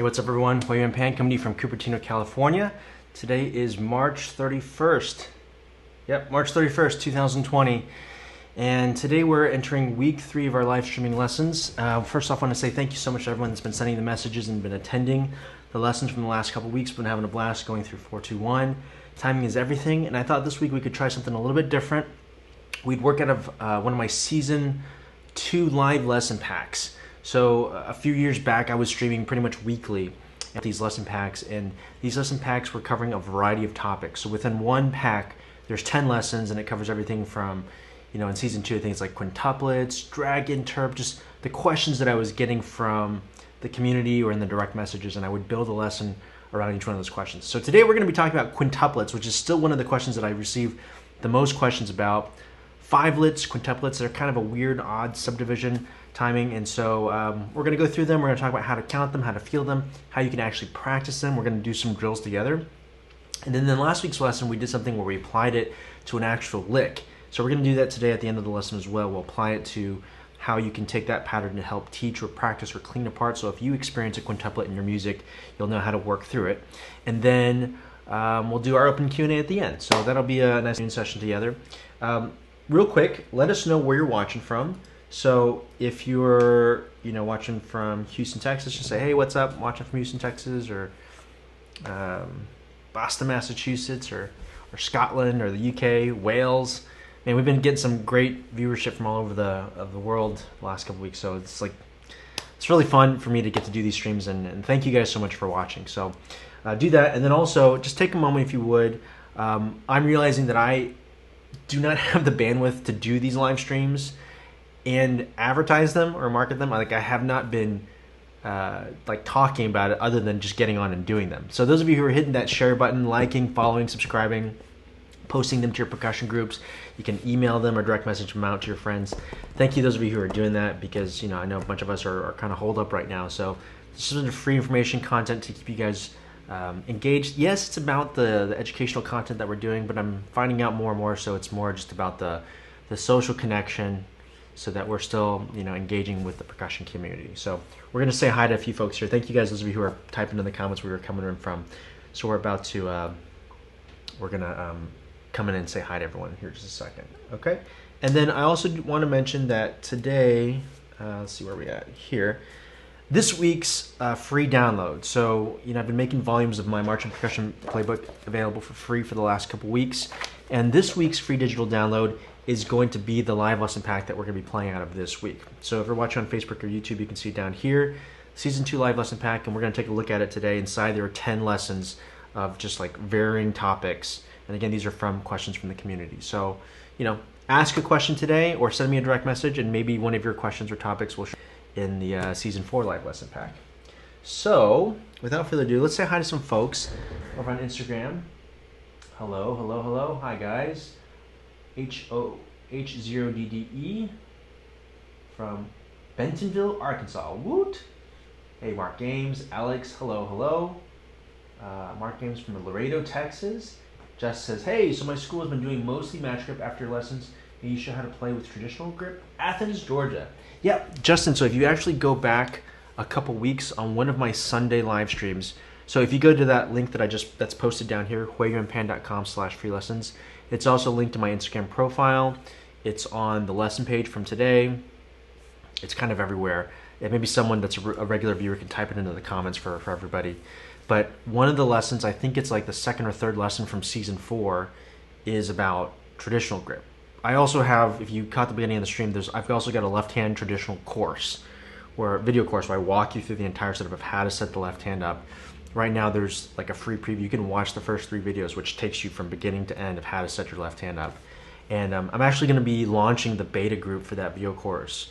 What's up everyone? William Pan coming to you from Cupertino, California. Today is March 31st. Yep, March 31st, 2020. And today we're entering week 3 of our live streaming lessons. First off, I want to say thank you so much to everyone that's been sending the messages and been attending the lessons from the last couple weeks. Been having a blast going through 421. Timing is everything. And I thought this week we could try something a little bit different. We'd work out of one of my season 2 live lesson packs. So a few years back, I was streaming pretty much weekly at these lesson packs, and these lesson packs were covering a variety of topics. So within one pack, there's 10 lessons, and it covers everything from, in season 2, things like quintuplets, drag interp, just the questions that I was getting from the community or in the direct messages, and I would build a lesson around each one of those questions. So today we're going to be talking about quintuplets, which is still one of the questions that I receive the most questions about. Fivelets, quintuplets, they're kind of a weird, odd subdivision timing, and so we're going to go through them. We're going to talk about how to count them, how to feel them, how you can actually practice them. We're going to do some drills together. And then in last week's lesson, we did something where we applied it to an actual lick. So we're going to do that today at the end of the lesson as well. We'll apply it to how you can take that pattern to help teach or practice or clean apart. So if you experience a quintuplet in your music, you'll know how to work through it. And then we'll do our open Q&A at the end. So that'll be a nice session together. Real quick, let us know where you're watching from. So if you're, watching from Houston, Texas, just say, hey, what's up? I'm watching from Houston, Texas, or Boston, Massachusetts, or Scotland, or the UK, Wales. Man, we've been getting some great viewership from all over the world the last couple weeks. So it's really fun for me to get to do these streams, and thank you guys so much for watching. So do that, and then also just take a moment if you would. I'm realizing that I do not have the bandwidth to do these live streams and advertise them or market them. I have not been talking about it other than just getting on and doing them. So those of you who are hitting that share button, liking, following, subscribing, posting them to your percussion groups, you can email them or direct message them out to your friends. Thank you those of you who are doing that, because I know a bunch of us are kind of holed up right now. So this is free information content to keep you guys engaged. Yes, it's about the educational content that we're doing, but I'm finding out more and more, so it's more just about the social connection, so that we're still engaging with the percussion community. So we're going to say hi to a few folks here. Thank you guys, those of you who are typing in the comments where you're coming in from. So we're about to we're gonna come in and say hi to everyone here in just a second. Okay, and then I also want to mention that today, let's see where we at here. This week's free download. So, I've been making volumes of my March and Percussion playbook available for free for the last couple weeks. And this week's free digital download is going to be the live lesson pack that we're going to be playing out of this week. So if you're watching on Facebook or YouTube, you can see down here, Season 2 live lesson pack, and we're going to take a look at it today. Inside there are 10 lessons of just varying topics. And again, these are from questions from the community. So, ask a question today or send me a direct message, and maybe one of your questions or topics will show in the Season 4 live lesson pack. So, without further ado, let's say hi to some folks over on Instagram. Hello, hello, hello. Hi, guys. H0DDE from Bentonville, Arkansas. Woot! Hey, Mark Games. Alex, hello, hello. Mark Games from Laredo, Texas. Jess says, hey, so my school has been doing mostly match grip after lessons. And you show how to play with traditional grip. Athens, Georgia. Yep, Justin, so if you actually go back a couple weeks on one of my Sunday live streams, so if you go to that link that's posted down here, hueyuanpan.com/free lessons, it's also linked to my Instagram profile. It's on the lesson page from today. It's kind of everywhere. And maybe someone that's a regular viewer can type it into the comments for everybody. But one of the lessons, I think it's the second or third lesson from Season 4, is about traditional grip. I also have, if you caught the beginning of the stream, I've also got a left-hand traditional course, video course, where I walk you through the entire setup of how to set the left hand up. Right now there's a free preview. You can watch the first 3 videos, which takes you from beginning to end of how to set your left hand up. And I'm actually going to be launching the beta group for that video course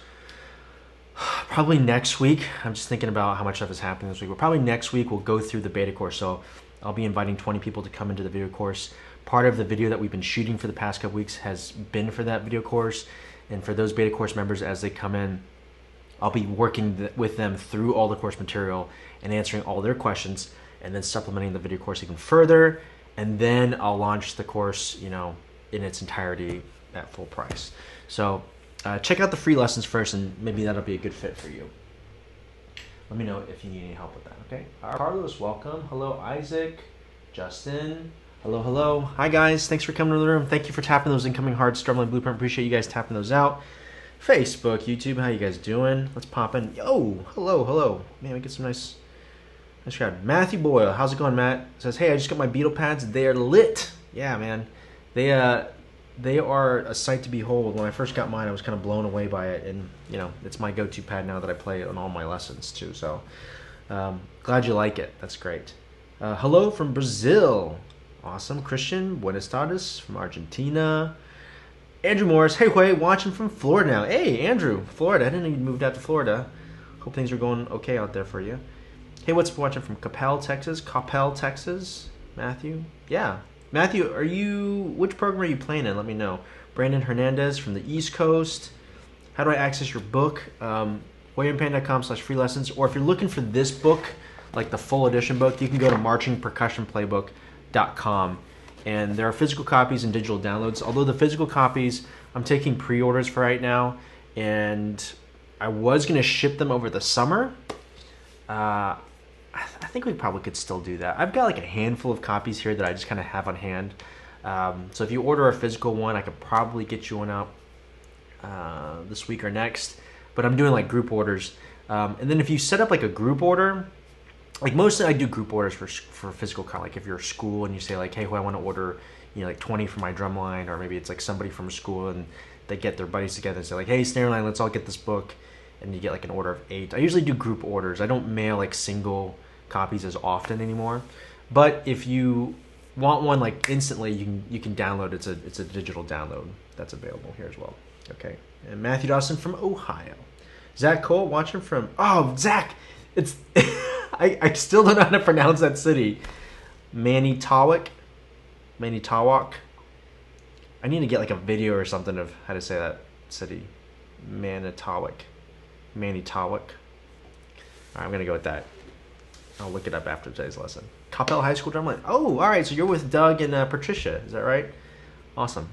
probably next week. I'm just thinking about how much stuff is happening this week. But probably next week we'll go through the beta course. So I'll be inviting 20 people to come into the video course. Part of the video that we've been shooting for the past couple weeks has been for that video course. And for those beta course members, as they come in, I'll be working with them through all the course material and answering all their questions, and then supplementing the video course even further. And then I'll launch the course, in its entirety at full price. So check out the free lessons first, and maybe that'll be a good fit for you. let me know if you need any help with that, okay? Carlos, welcome. Hello, Isaac, Justin. Hello, hello. Hi, guys. Thanks for coming to the room. Thank you for tapping those incoming hearts, Drumline Blueprint. Appreciate you guys tapping those out. Facebook, YouTube, how you guys doing? Let's pop in. Yo, hello, hello. Man, we get some nice crowd. Matthew Boyle, how's it going, Matt? Says, hey, I just got my Beetle pads. They're lit. Yeah, man. They are a sight to behold. When I first got mine, I was kind of blown away by it, and you know, it's my go-to pad now that I play on all my lessons too. So, glad you like it. That's great. Hello from Brazil. Awesome. Christian, buenas tardes from Argentina. Andrew Morris, hey, watching from Florida now. Hey, Andrew, Florida. I didn't know you moved out to Florida. Hope things are going okay out there for you. Hey, what's watching from Coppell, Texas? Matthew? Yeah. Matthew, which program are you playing in? Let me know. Brandon Hernandez from the East Coast. How do I access your book? WayandPan.com/free lessons. Or if you're looking for this book, like the full edition book, you can go to marchingpercussionplaybook.com. And there are physical copies and digital downloads. Although the physical copies, I'm taking pre-orders for right now. And I was going to ship them over the summer. I think we probably could still do that. I've got like a handful of copies here that I just kind of have on hand. So if you order a physical one, I could probably get you one out this week or next. But I'm doing like group orders. And then if you set up like a group order, like mostly I do group orders for physical, like if you're a school and you say like, hey, I want to order, like 20 for my drum line, or maybe it's like somebody from a school and they get their buddies together and say like, hey, snare line, let's all get this book. And you get like an order of 8. I usually do group orders. I don't mail like single copies as often anymore. But if you want one like instantly, you can download. It's a digital download that's available here as well. Okay. And Matthew Dawson from Ohio. Zach Cole watching from Zach. It's I still don't know how to pronounce that city. Manitowoc. I need to get like a video or something of how to say that city. Manitowoc. All right, I'm gonna go with that. I'll look it up after today's lesson. Coppell High School drumline. Oh, all right. So you're with Doug and Patricia. Is that right? Awesome.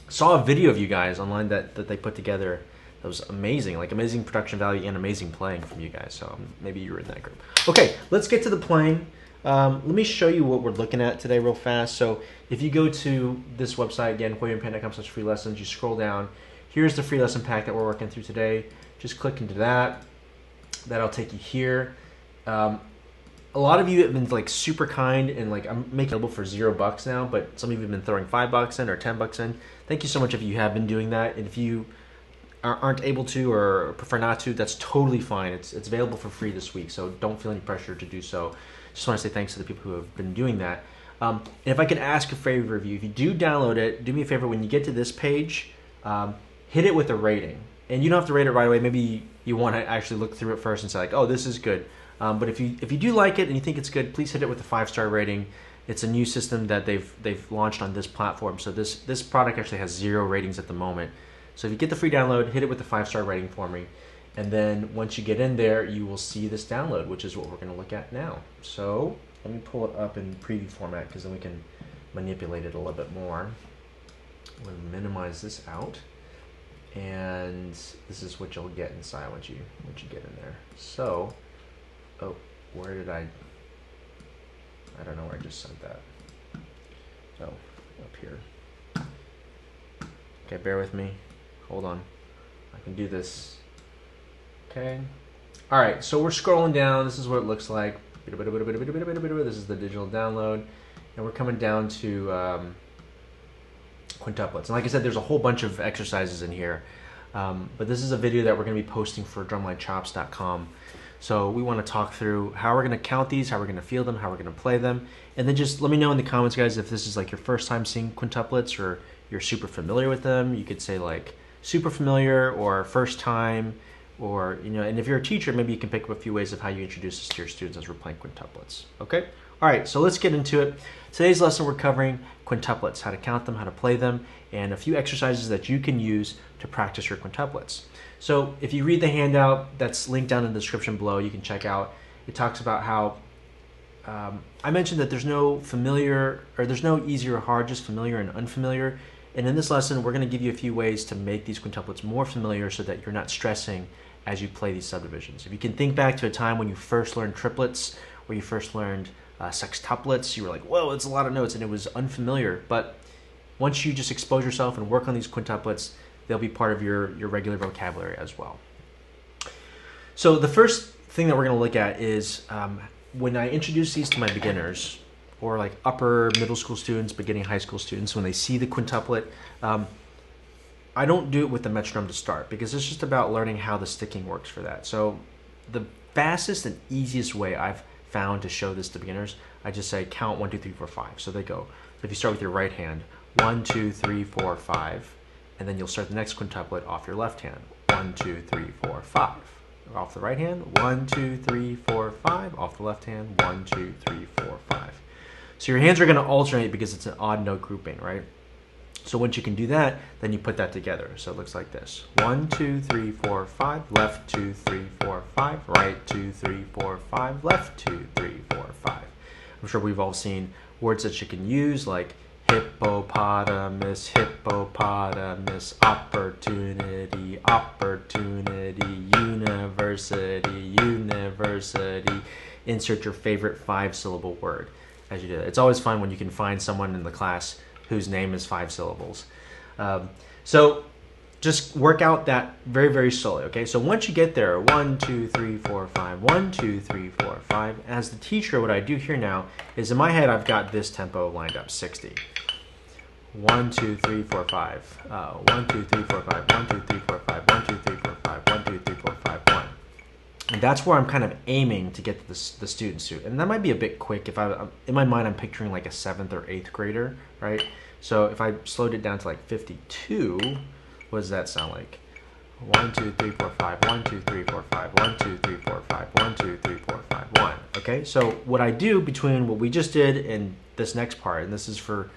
Saw a video of you guys online that they put together. That was amazing. Like amazing production value and amazing playing from you guys. So maybe you were in that group. Okay, let's get to the playing. Let me show you what we're looking at today real fast. So if you go to this website again, WayandPan.com/free lessons, you scroll down. Here's the free lesson pack that we're working through today. Just click into that. That'll take you here. A lot of you have been like super kind and like I'm making it available for $0 now, but some of you have been throwing $5 in or $10 in. Thank you so much if you have been doing that. And if you aren't able to or prefer not to, that's totally fine. It's available for free this week, so don't feel any pressure to do so. Just want to say thanks to the people who have been doing that. And if I could ask a favor of you, if you do download it, do me a favor when you get to this page, hit it with a rating. And you don't have to rate it right away. Maybe you want to actually look through it first and say like, oh, this is good. But if you do like it and you think it's good, please hit it with a 5-star rating. It's a new system that they've launched on this platform. So this product actually has 0 ratings at the moment. So if you get the free download, hit it with a 5-star rating for me. And then once you get in there, you will see this download, which is what we're going to look at now. So let me pull it up in preview format because then we can manipulate it a little bit more. I'm going to minimize this out. And this is what you'll get inside once you get in there. So, where did I don't know where I just sent that. Oh, up here. Okay, bear with me. Hold on. I can do this. Okay. All right, so we're scrolling down. This is what it looks like. This is the digital download. And we're coming down to quintuplets. And like I said, there's a whole bunch of exercises in here. But this is a video that we're going to be posting for drumlinechops.com. So we want to talk through how we're going to count these, how we're going to feel them, how we're going to play them. And then just let me know in the comments, guys, if this is like your first time seeing quintuplets or you're super familiar with them. You could say like super familiar or first time, or, and if you're a teacher, maybe you can pick up a few ways of how you introduce this to your students as we're playing quintuplets. Okay? All right, so let's get into it. Today's lesson, we're covering quintuplets, how to count them, how to play them, and a few exercises that you can use to practice your quintuplets. So if you read the handout that's linked down in the description below, you can check out. It talks about how I mentioned that there's no familiar, or there's no easy or hard, just familiar and unfamiliar. And in this lesson, we're going to give you a few ways to make these quintuplets more familiar so that you're not stressing as you play these subdivisions. If you can think back to a time when you first learned triplets, or you first learned sextuplets, you were like, whoa, it's a lot of notes, and it was unfamiliar. But once you just expose yourself and work on these quintuplets, they'll be part of your regular vocabulary as well. So the first thing that we're going to look at is when I introduce these to my beginners, or like upper middle school students, beginning high school students, when they see the quintuplet, I don't do it with the metronome to start, because it's just about learning how the sticking works for that. So the fastest and easiest way I've found to show this to beginners, I just say count 1, 2, 3, 4, 5. So they go, so if you start with your right hand, 1, 2, 3, 4, 5, and then you'll start the next quintuplet off your left hand, 1, 2, 3, 4, 5. Off the right hand, 1, 2, 3, 4, 5. Off the left hand, 1, 2, 3, 4, 5. So your hands are going to alternate because it's an odd note grouping, right? So once you can do that, then you put that together. So it looks like this. 1, 2, 3, 4, 5. Left, 2, 3, 4, 5. Right, 2, 3, 4, 5. Left, 2, 3, 4, 5. I'm sure we've all seen words that you can use like hippopotamus, hippopotamus, opportunity, opportunity, university, university. Insert your favorite 5-syllable word as you do it. It's always fun when you can find someone in the class whose name is 5 syllables. So just work out that very, very slowly, okay? So once you get there, 1, 2, 3, 4, 5, 1, 2, 3, 4, 5. As the teacher, what I do here now is in my head, I've got this tempo lined up, 60. 1, 2, 3, 4, 5. 1, 2, 3, 4, 5. 1, 2, 3, 4, 5. 1, 2, 3, 4, 5. 1, 2, 3, 4, 5, 1. And that's where I'm kind of aiming to get to the students to. And that might be a bit quick. If in my mind, I'm picturing like a 7th or 8th grader, right? So if I slowed it down to like 52, what does that sound like? 1, 2, 3, 4, 5. 1, 2, 3, 4, 5. 1, 2, 3, 4, 5. 1, 2, 3, 4, 5, 1. Okay, so what I do between what we just did and this next part, and this is for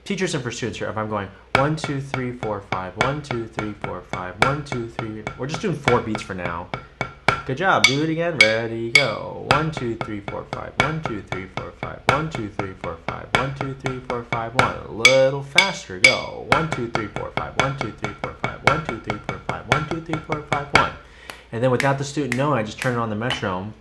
teachers and for students here, if I'm going 1, 2, 3, 4, 5, 1, 2, 3, 4, 5, 1, 2, 3, we're just doing 4 beats for now. Good job. Do it again. Ready, go. 1, 2, 3, 4, 5. 1, 2, 3, 4, 5. 1, 2, 3, 4, 5. 1, 2, 3, 4, 5, 1. A little faster. Go. 1, 2, 3, 4, 5. 1, 2, 3, 4, 5. 1, 2, 3, 4, 5. 1, 2, 3, 4, 5, 1. And then without the student knowing, I just turn it on the metronome.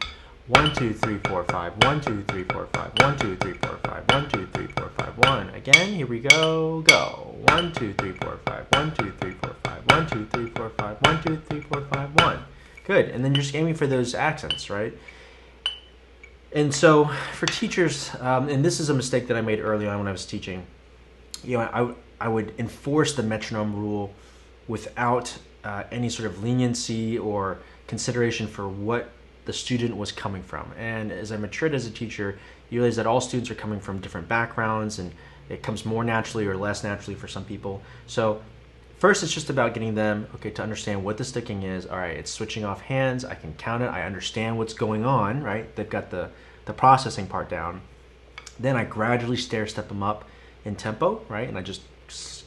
1, 2, 3, 4, 5. 1, 2, 3, 4, 5. 1, 2, 3, 4, 5. 1, 2, 3, 4, 5, 1. Again, here we go. Go. 1, 2, 3, 4, 5. 1, 2, 3, 4, 5. 1, 2, 3, 4, 5. 1, 2, 3, 4, 5, 1. Good. And then you're just aiming for those accents, right? And so for teachers, and this is a mistake that I made early on when I was teaching, I would enforce the metronome rule without any sort of leniency or consideration for what the student was coming from. And as I matured as a teacher, you realize that all students are coming from different backgrounds, and it comes more naturally or less naturally for some people. So first, it's just about getting them, okay, to understand what the sticking is. All right, it's switching off hands. I can count it. I understand what's going on, right? They've got the processing part down. Then I gradually stair-step them up in tempo, right? And I just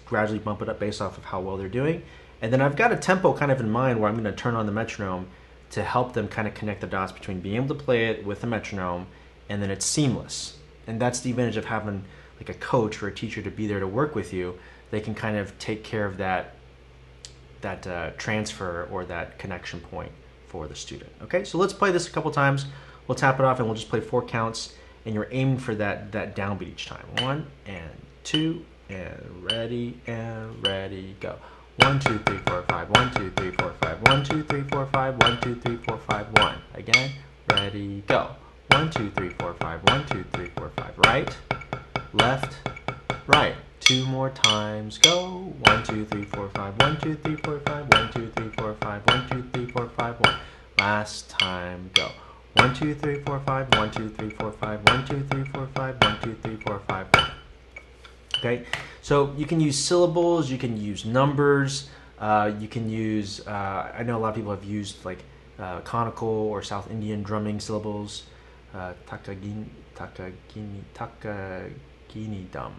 gradually bump it up based off of how well they're doing. And then I've got a tempo kind of in mind where I'm going to turn on the metronome to help them kind of connect the dots between being able to play it with the metronome and then it's seamless. And that's the advantage of having like a coach or a teacher to be there to work with you. They can kind of take care of that transfer or that connection point for the student. Okay, so let's play this a couple times. We'll tap it off and we'll just play 4 counts, and you're aiming for that downbeat each time. 1 and 2 and ready, go. 1, 2, 3, 4, 5. 1, 2, 3, 4, 5. 1, 2, 3, 4, 5. 1, 2, 3, 4, 5. 1. Again, ready, go. 1, 2, 3, 4, 5. 1, 2, 3, 4, 5. Right, left, right. 2 more times, go. 1, 2, 3, 4, 5. 1, 2, 3, 4, 5. 1, 2, 3, 4, 5. 1, 2, 3, 4, 5. 1. Last time, go. 1, 2, 3, 4, 5. 1, 2, 3, 4, 5. 1, 2, 3, 4, 5. 1, 2, 3, 4, 5. 1. Okay, so you can use syllables, you can use numbers, you can use, I know a lot of people have used like conical or South Indian drumming syllables, takagini dum,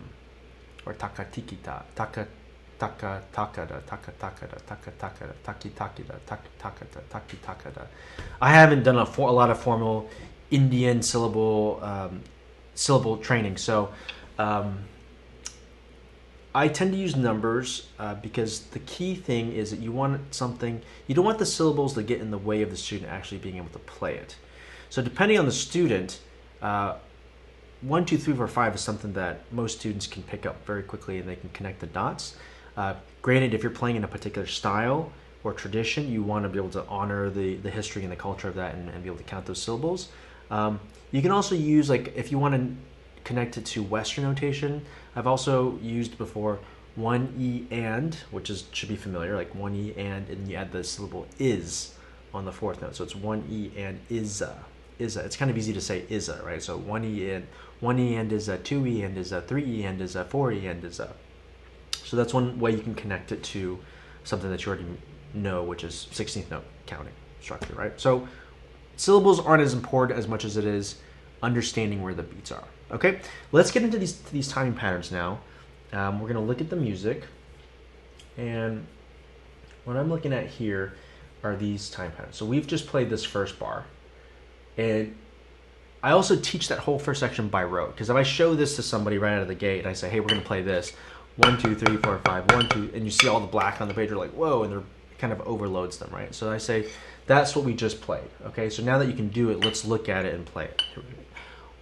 or takatikita, takada. I haven't done a lot of formal Indian syllable training, so I tend to use numbers because the key thing is that you don't want the syllables to get in the way of the student actually being able to play it. So depending on the student, 1, 2, 3, 4, 5 is something that most students can pick up very quickly and they can connect the dots. Granted, if you're playing in a particular style or tradition, you want to be able to honor the history and the culture of that and be able to count those syllables. You can also use, like, if you want to connect it to Western notation, I've also used before 1 E and, which should be familiar, like 1 E and you add the syllable is on the fourth note. So it's 1 E and is-a. It's kind of easy to say is-a, right? So 1 E and is-a, 2 E and is-a, 3 E and is-a, 4 E and is-a. So that's one way you can connect it to something that you already know, which is 16th note counting structure, right? So syllables aren't as important as much as it is understanding where the beats are. Okay, let's get into these timing patterns now. We're going to look at the music, and what I'm looking at here are these time patterns. So we've just played this first bar, and I also teach that whole first section by rote, because if I show this to somebody right out of the gate and I say, hey, we're going to play this 1, 2, 3, 4, 5, 1, 2, and you see all the black on the page, you're like, whoa, and it kind of overloads them, right? So I say, that's what we just played. Okay, so now that you can do it, let's look at it and play it.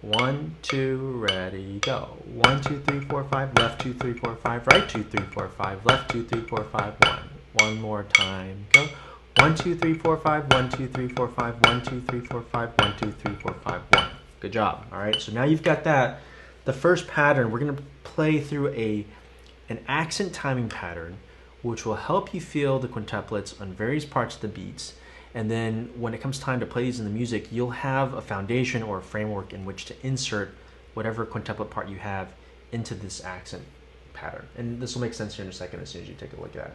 1, 2, ready, go. 1, 2, 3, 4, 5, left 2, 3, 4, 5, right 2, 3, 4, 5, left 2, 3, 4, 5, 1. One more time, go. 1, 2, 3, 4, 5, 1, 2, 3, 4, 5, 1, 2, 3, 4, 5, 1, 2, 3, 4, 5, 1. Good job. All right, so now you've got that. The first pattern, we're going to play through an accent timing pattern, which will help you feel the quintuplets on various parts of the beats. And then when it comes time to play these in the music, you'll have a foundation or a framework in which to insert whatever quintuplet part you have into this accent pattern. And this will make sense here in a second as soon as you take a look at it.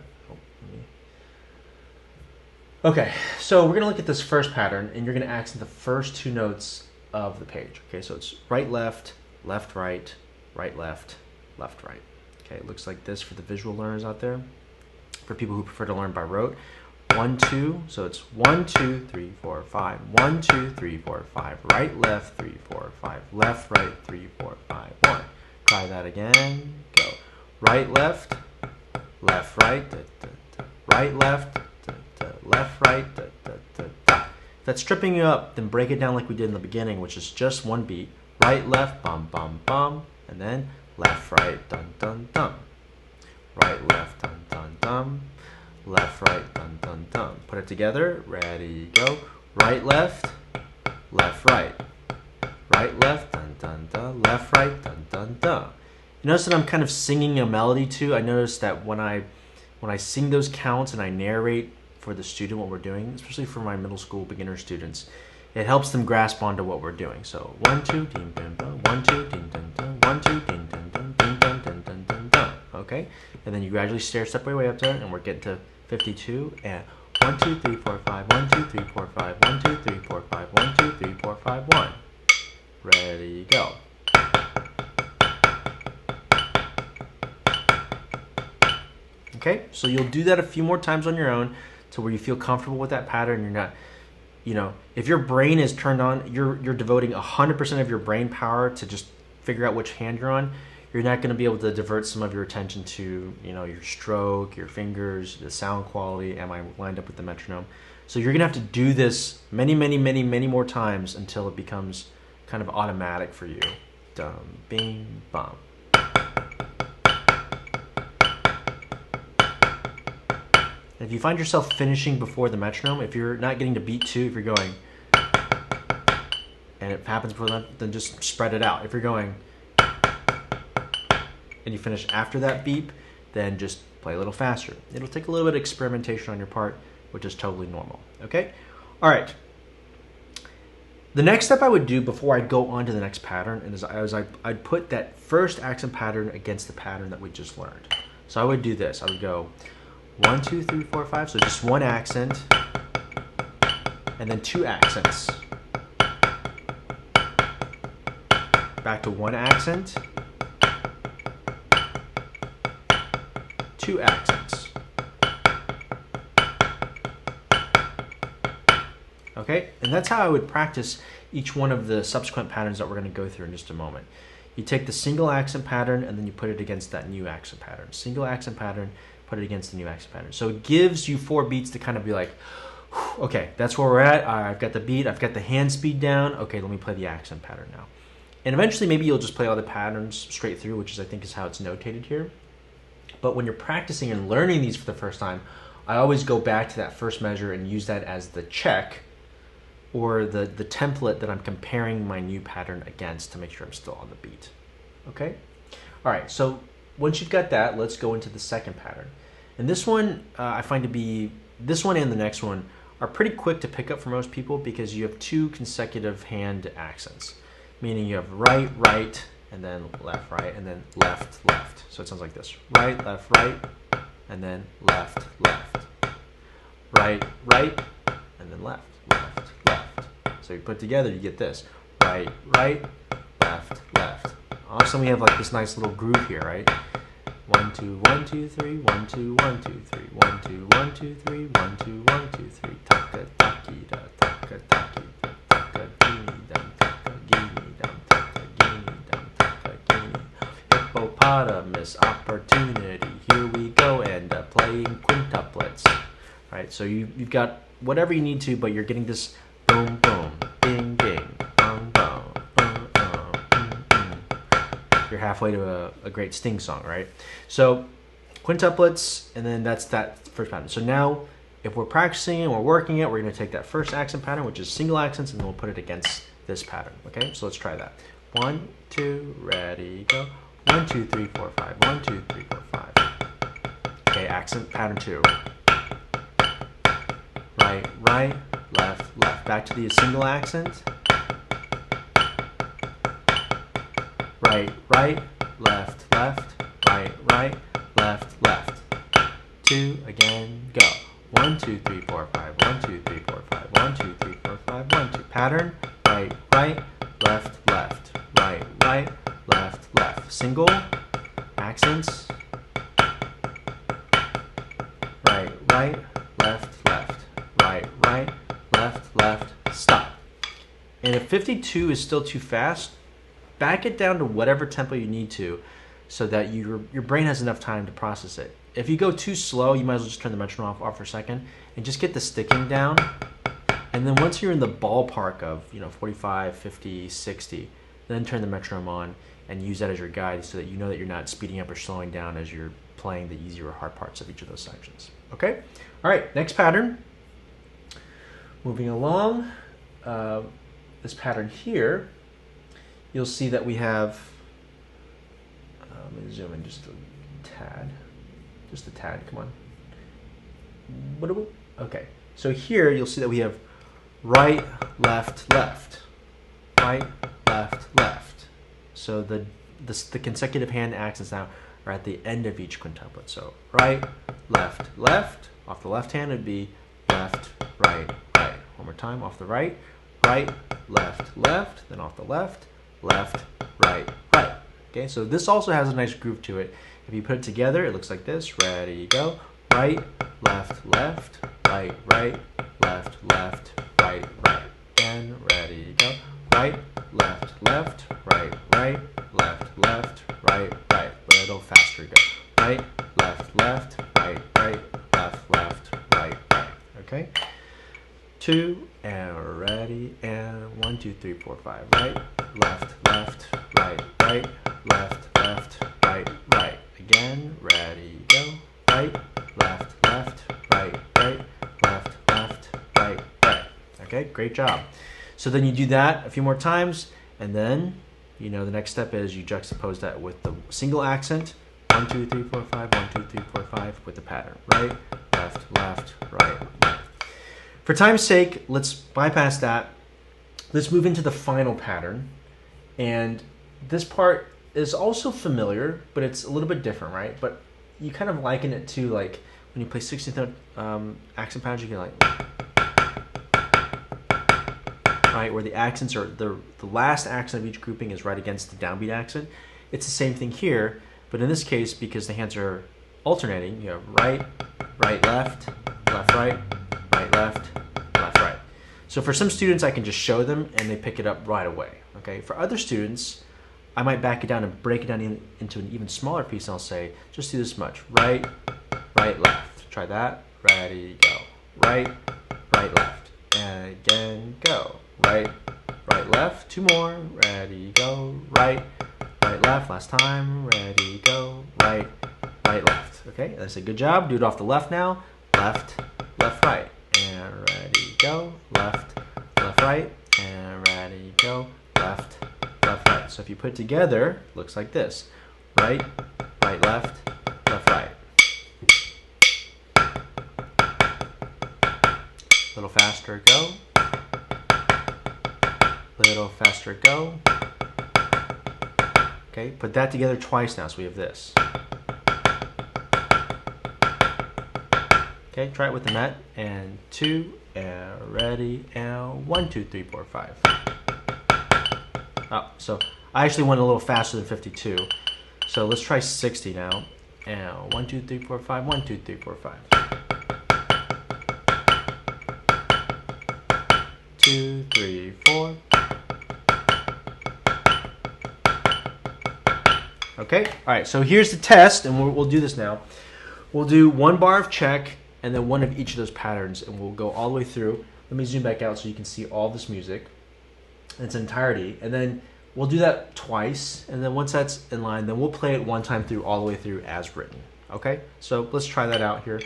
Okay, so we're going to look at this first pattern, and you're going to accent the first 2 notes of the page. Okay, so it's right, left, left, right, right, left, left, right. Okay, it looks like this for the visual learners out there. For people who prefer to learn by rote, 1, 2, so it's 1, 2, 3, 4, 5, 1, 2, 3, 4, 5, right, left, 3, 4, 5, left, right, 3, 4, 5, 1. Try that again, go. Right, left, left, right, da, da, da. Right, left, da, da, left, right, da, da, da, da. If that's tripping you up, then break it down like we did in the beginning, which is just one beat. Right, left, bum, bum, bum, and then left, right, dun, dun, dun. Right, left, dun, dun, dun. Left, right, dun, dun, dun. Put it together. Ready, go. Right, left, right. Right, left, dun, dun, dun. Left, right, dun, dun, dun. You notice that I'm kind of singing a melody too. I notice that when I sing those counts and I narrate for the student what we're doing, especially for my middle school beginner students, it helps them grasp onto what we're doing. So 1, 2, ding, dun, dun. 1, 2, ding, dun, dun. 1, 2, ding, dun, dun, ding, dun, dun, dun, dun, dun. Okay, and then you gradually step your way up there, and we're getting to 52 and 1, 2, 3, 4, 5, 1, 2, 3, 4, 5, 1, 2, 3, 4, 5, 1, 2, 3, 4, 5, 1. Ready, go. Okay, so you'll do that a few more times on your own to where you feel comfortable with that pattern. You're not, if your brain is turned on, you're devoting 100% of your brain power to just figure out which hand you're on. You're not going to be able to divert some of your attention to, your stroke, your fingers, the sound quality, am I lined up with the metronome? So you're going to have to do this many, many, many, many more times until it becomes kind of automatic for you. Dum, bing, bum. If you find yourself finishing before the metronome, if you're not getting to beat 2, if you're going, and it happens before that, then just spread it out. If you're going, and you finish after that beep, then just play a little faster. It'll take a little bit of experimentation on your part, which is totally normal, okay? All right. The next step I would do before I go on to the next pattern is I'd put that first accent pattern against the pattern that we just learned. So I would do this. I would go 1, 2, 3, 4, 5, so just one accent, and then 2 accents. Back to 1 accent, 2 accents. Okay, and that's how I would practice each one of the subsequent patterns that we're going to go through in just a moment. You take the single accent pattern and then you put it against that new accent pattern. Single accent pattern, put it against the new accent pattern. So it gives you 4 beats to kind of be like, okay, that's where we're at. I've got the beat, I've got the hand speed down. Okay, let me play the accent pattern now. And eventually maybe you'll just play all the patterns straight through, which is I think is how it's notated here. But when you're practicing and learning these for the first time, I always go back to that first measure and use that as the check or the template that I'm comparing my new pattern against to make sure I'm still on the beat. Okay? All right, so once you've got that, let's go into the second pattern. And this one, I find to be, this one and the next one are pretty quick to pick up for most people because you have 2 consecutive hand accents, meaning you have right, right, and then left, right, and then left, left. So it sounds like this: right, right, and then left, left. Right, right, and then left, left, left. So you put together, you get this: right, right, left, left. Also, we have like this nice little groove here, right? 1 2 1 2 3 1 2 1 2 3 1 2 1 2 3 1 2 1 2 3 taka taki da taka taki da taka gini dum taka gini dum taka gini dum taka gini. Hippopotamus opportunity. Here we go and playing quintuplets. Right, so you've got whatever you need to, but you're getting this boom boom, ding ding, bong bong. You're halfway to a great Sting song, right? So quintuplets, and then that's that first pattern. So now if we're practicing and we're working it, we're going to take that first accent pattern, which is single accents, and then we'll put it against this pattern. Okay, so let's try that. 1 2, ready, go. 1 2 3 4 5. 1 2 3 4 5. Okay, accent pattern 2. Right, right, left, left. Back to the single accent. Right, right, left, left, right, right, left, left. 2, again, go. 1 2 3 4 5. 1 2 3 4 5. 1 2 3 4 5. 1 2. Pattern, right, right, left, left, right, right, left, left. Single accents. Right, right, left, left. Right, right, left, left, stop. And if 52 is still too fast, back it down to whatever tempo you need to so that your brain has enough time to process it. If you go too slow, you might as well just turn the metronome off for a second and just get the sticking down. And then once you're in the ballpark of 45, 50, 60, then turn the metronome on and use that as your guide so that you know that you're not speeding up or slowing down as you're playing the easier or hard parts of each of those sections. Okay? All right, next pattern. Moving along, this pattern here, you'll see that we have, let me zoom in just a tad, come on. Okay, so here you'll see that we have right, left, left, right, left, left. So the consecutive hand accents now are at the end of each quintuplet. So right, left, left. Off the left hand, it'd be left, right, right. One more time, off the right, right, left, left. Then off the left, left, right, right. Okay, so this also has a nice groove to it. If you put it together, it looks like this. Ready, go. Right, left, left, right, right, left, left, right, right. And ready, go. Right, left, left, right, right, left, left, right, right. Little faster, go. Right, left, left, right, right, left, left, right, right. Okay. 2, and ready, and 1 2 3 4 5. Right, left, left, right, right, left, left, right, right. Again, ready, go. Right, left, left, right, right, left, left, right, right. Okay, great job. So then you do that a few more times, and then the next step is you juxtapose that with the single accent. 1 2 3 4 5. 1 2 3 4 5 with the pattern. Right, left, left, right, right. For time's sake, let's bypass that. Let's move into the final pattern. And this part is also familiar, but it's a little bit different, right? But you kind of liken it to like when you play 16th note accent patterns, you can like, right, where the accents are, the last accent of each grouping is right against the downbeat accent. It's the same thing here, but in this case, because the hands are alternating, you have right, right, left, left, right, right, left, left, right. So for some students, I can just show them and they pick it up right away. Okay. For other students, I might back it down and break it down into an even smaller piece, and I'll say, just do this much. Right, right, left. Try that. Ready, go. Right, right, left. And again, go. Right, right, left. Two more. Ready, go. Right, right, left. Last time. Ready, go. Right, right, left. Okay, that's a good job. Do it off the left now. Left, left, right. And ready, go. Left, left, right. And ready, go. Left, left, right. So if you put it together, it looks like this. Right, right, left, left, right. A little faster, go. A little faster, go. Okay, put that together twice now, so we have this. Okay, try it with the net. And 2, and ready, and 1, 2, 3, 4, 5. Oh, so I actually went a little faster than 52. So let's try 60 now. And 1, 2, 3, 4, 5, 1, 2, 3, 4, 5. 2, 3, 4. Okay, all right, so here's the test, and we'll do this now. We'll do 1 bar of check, and then 1 of each of those patterns, and we'll go all the way through. Let me zoom back out so you can see all this music in its entirety, and then we'll do that twice, and then once that's in line, then we'll play it 1 time through, all the way through as written. Okay, so let's try that out here.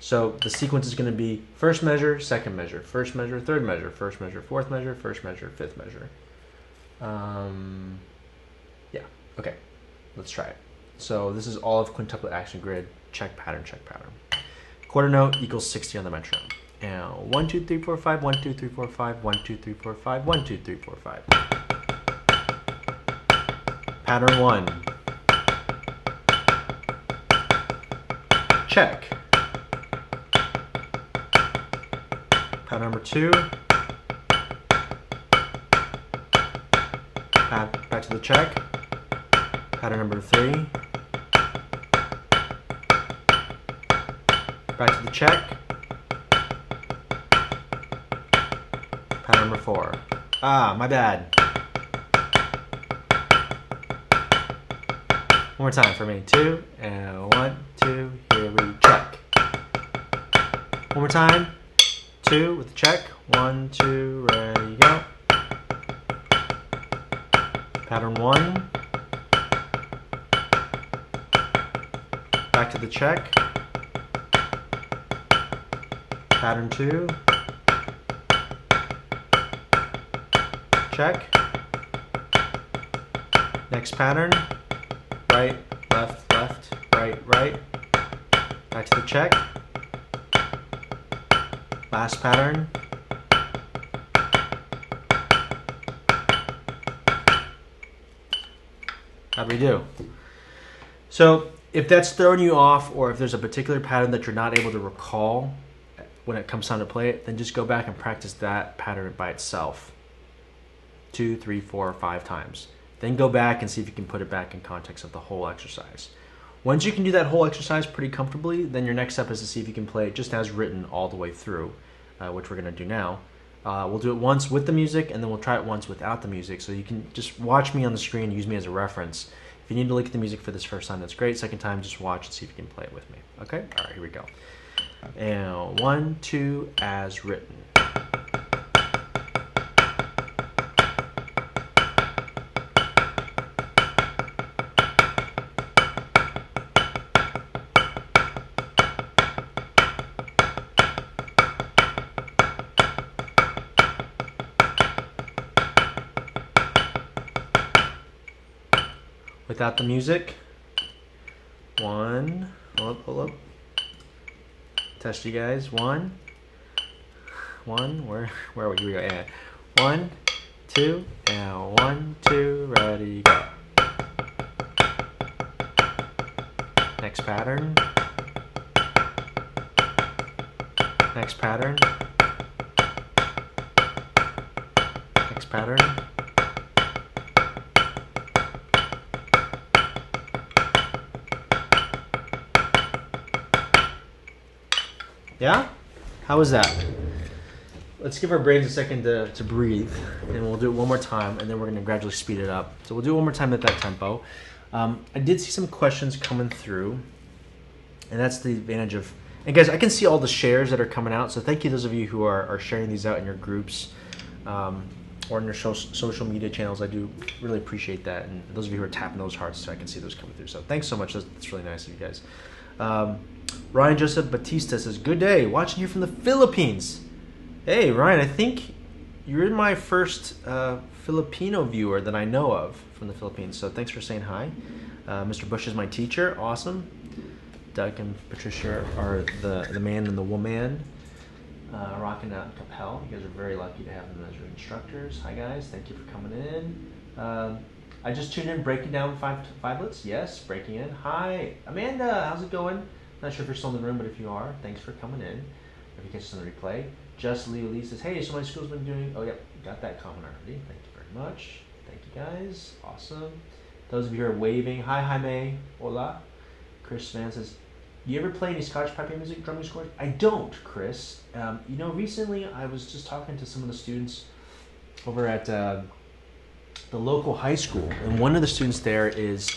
So the sequence is going to be first measure, second measure, first measure, third measure, first measure, fourth measure, first measure, fifth measure. Yeah, okay, let's try it. So this is all of quintuplet action grid, check pattern, check pattern. Quarter note equals 60 on the metronome. And 1, 2, 3, 4, 5, 1, 2, 3, 4, 5, 1, 2, 3, 4, 5, 1, 2, 3, 4, 5. Pattern 1. Check. Pattern number 2. Back to the check. Pattern number 3. Back to the check. Pattern number 4. Ah, my bad. One more time for me. 2 and 1, 2. Here we check. One more time. 2 with the check. 1, 2. Ready, go. Pattern 1. Back to the check. Pattern 2. Check. Next pattern. Right, left, left, right, right. Back to the check. Last pattern. How'd we do? So if that's throwing you off, or if there's a particular pattern that you're not able to recall when it comes time to play it, then just go back and practice that pattern by itself 2, 3, 4, 5 times. Then go back and see if you can put it back in context of the whole exercise. Once you can do that whole exercise pretty comfortably, then your next step is to see if you can play it just as written all the way through, which we're going to do now. We'll do it once with the music, and then we'll try it once without the music, so you can just watch me on the screen, use me as a reference. If you need to look at the music for this first time, that's great. Second time, just watch and see if you can play it with me. Okay? All right, here we go. And 1, 2, as written. Without the music. 1, hold up. Test you guys. 1, where are we? Here we go. And 1, 2, and 1, 2, ready, go. Next pattern. Next pattern. Next pattern. Yeah? How was that? let's give our brains a second to breathe, and we'll do it one more time, and then we're going to gradually speed it up. So we'll do it one more time at that tempo. I did see some questions coming through, and that's the advantage of... And guys, I can see all the shares that are coming out, so thank you those of you who are sharing these out in your groups or in your social media channels. I do really appreciate that, and those of you who are tapping those hearts, so I can see those coming through. So thanks so much. That's really nice of you guys. Ryan Joseph Batista says, good day, watching you from the Philippines. Hey, Ryan, I think you're my first Filipino viewer that I know of from the Philippines, so thanks for saying hi. Mr. Bush is my teacher. Awesome. Doug and Patricia are the man and the woman. Rocking out Capel. You guys are very lucky to have them as your instructors. Hi, guys. Thank you for coming in. I just tuned in, breaking down fivelets. Yes, breaking in. Hi, Amanda. How's it going? Not sure if you're still in the room, but if you are, thanks for coming in. If you catch us on the replay. Just Leo Lee says, hey, so my school's been doing... Oh, yep, got that comment already. Thank you very much. Thank you, guys. Awesome. Those of you who are waving. Hi, Jaime. Hola. Chris Van says, you ever play any Scottish pipe music drumming scores? I don't, Chris. You know, recently I was just talking to some of the students over at the local high school, and one of the students there is